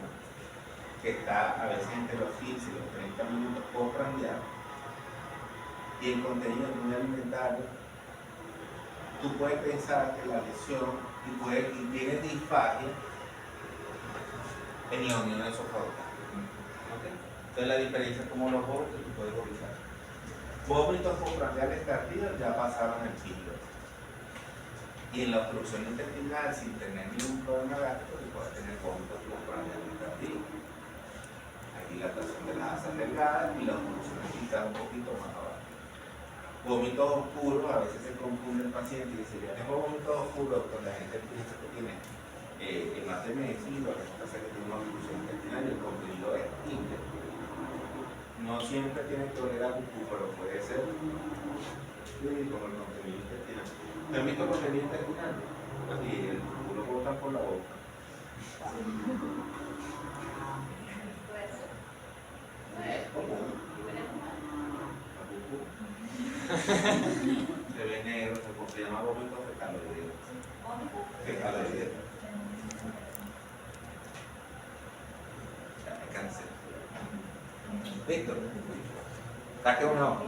que está a veces entre los 15 y los 30 minutos postprandial, y el contenido es muy alimentario, tú puedes pensar que la lesión y tiene disfagia en la unión esofágica. ¿Okay? Entonces la diferencia es como los vómitos tú puedes ubicar. Vómitos postprandiales tardíos ya pasaron el siglo. Y en la obstrucción intestinal, sin tener ningún problema gástrico, se puede tener vómitos postprandiales tardíos. Hay dilatación de las asas delgadas y la obstrucción quizá un poquito más abajo. Vómitos oscuros, a veces se confunde el paciente y dice, yo tengo vómitos oscuros, cuando la gente piensa que tiene más de meses y lo que pasa es que tiene una obstrucción intestinal y el contenido es simple. No siempre tiene que oler a pupú, pero puede ser como el contenido intestinal. ¿Te has visto el contenido intestinal? Y el pupú lo botan por la boca. Es común. Se ve negro, se llama vómito fecaloideo. Fecaloideo. Ya me cansé. Víctor, saque una hoja.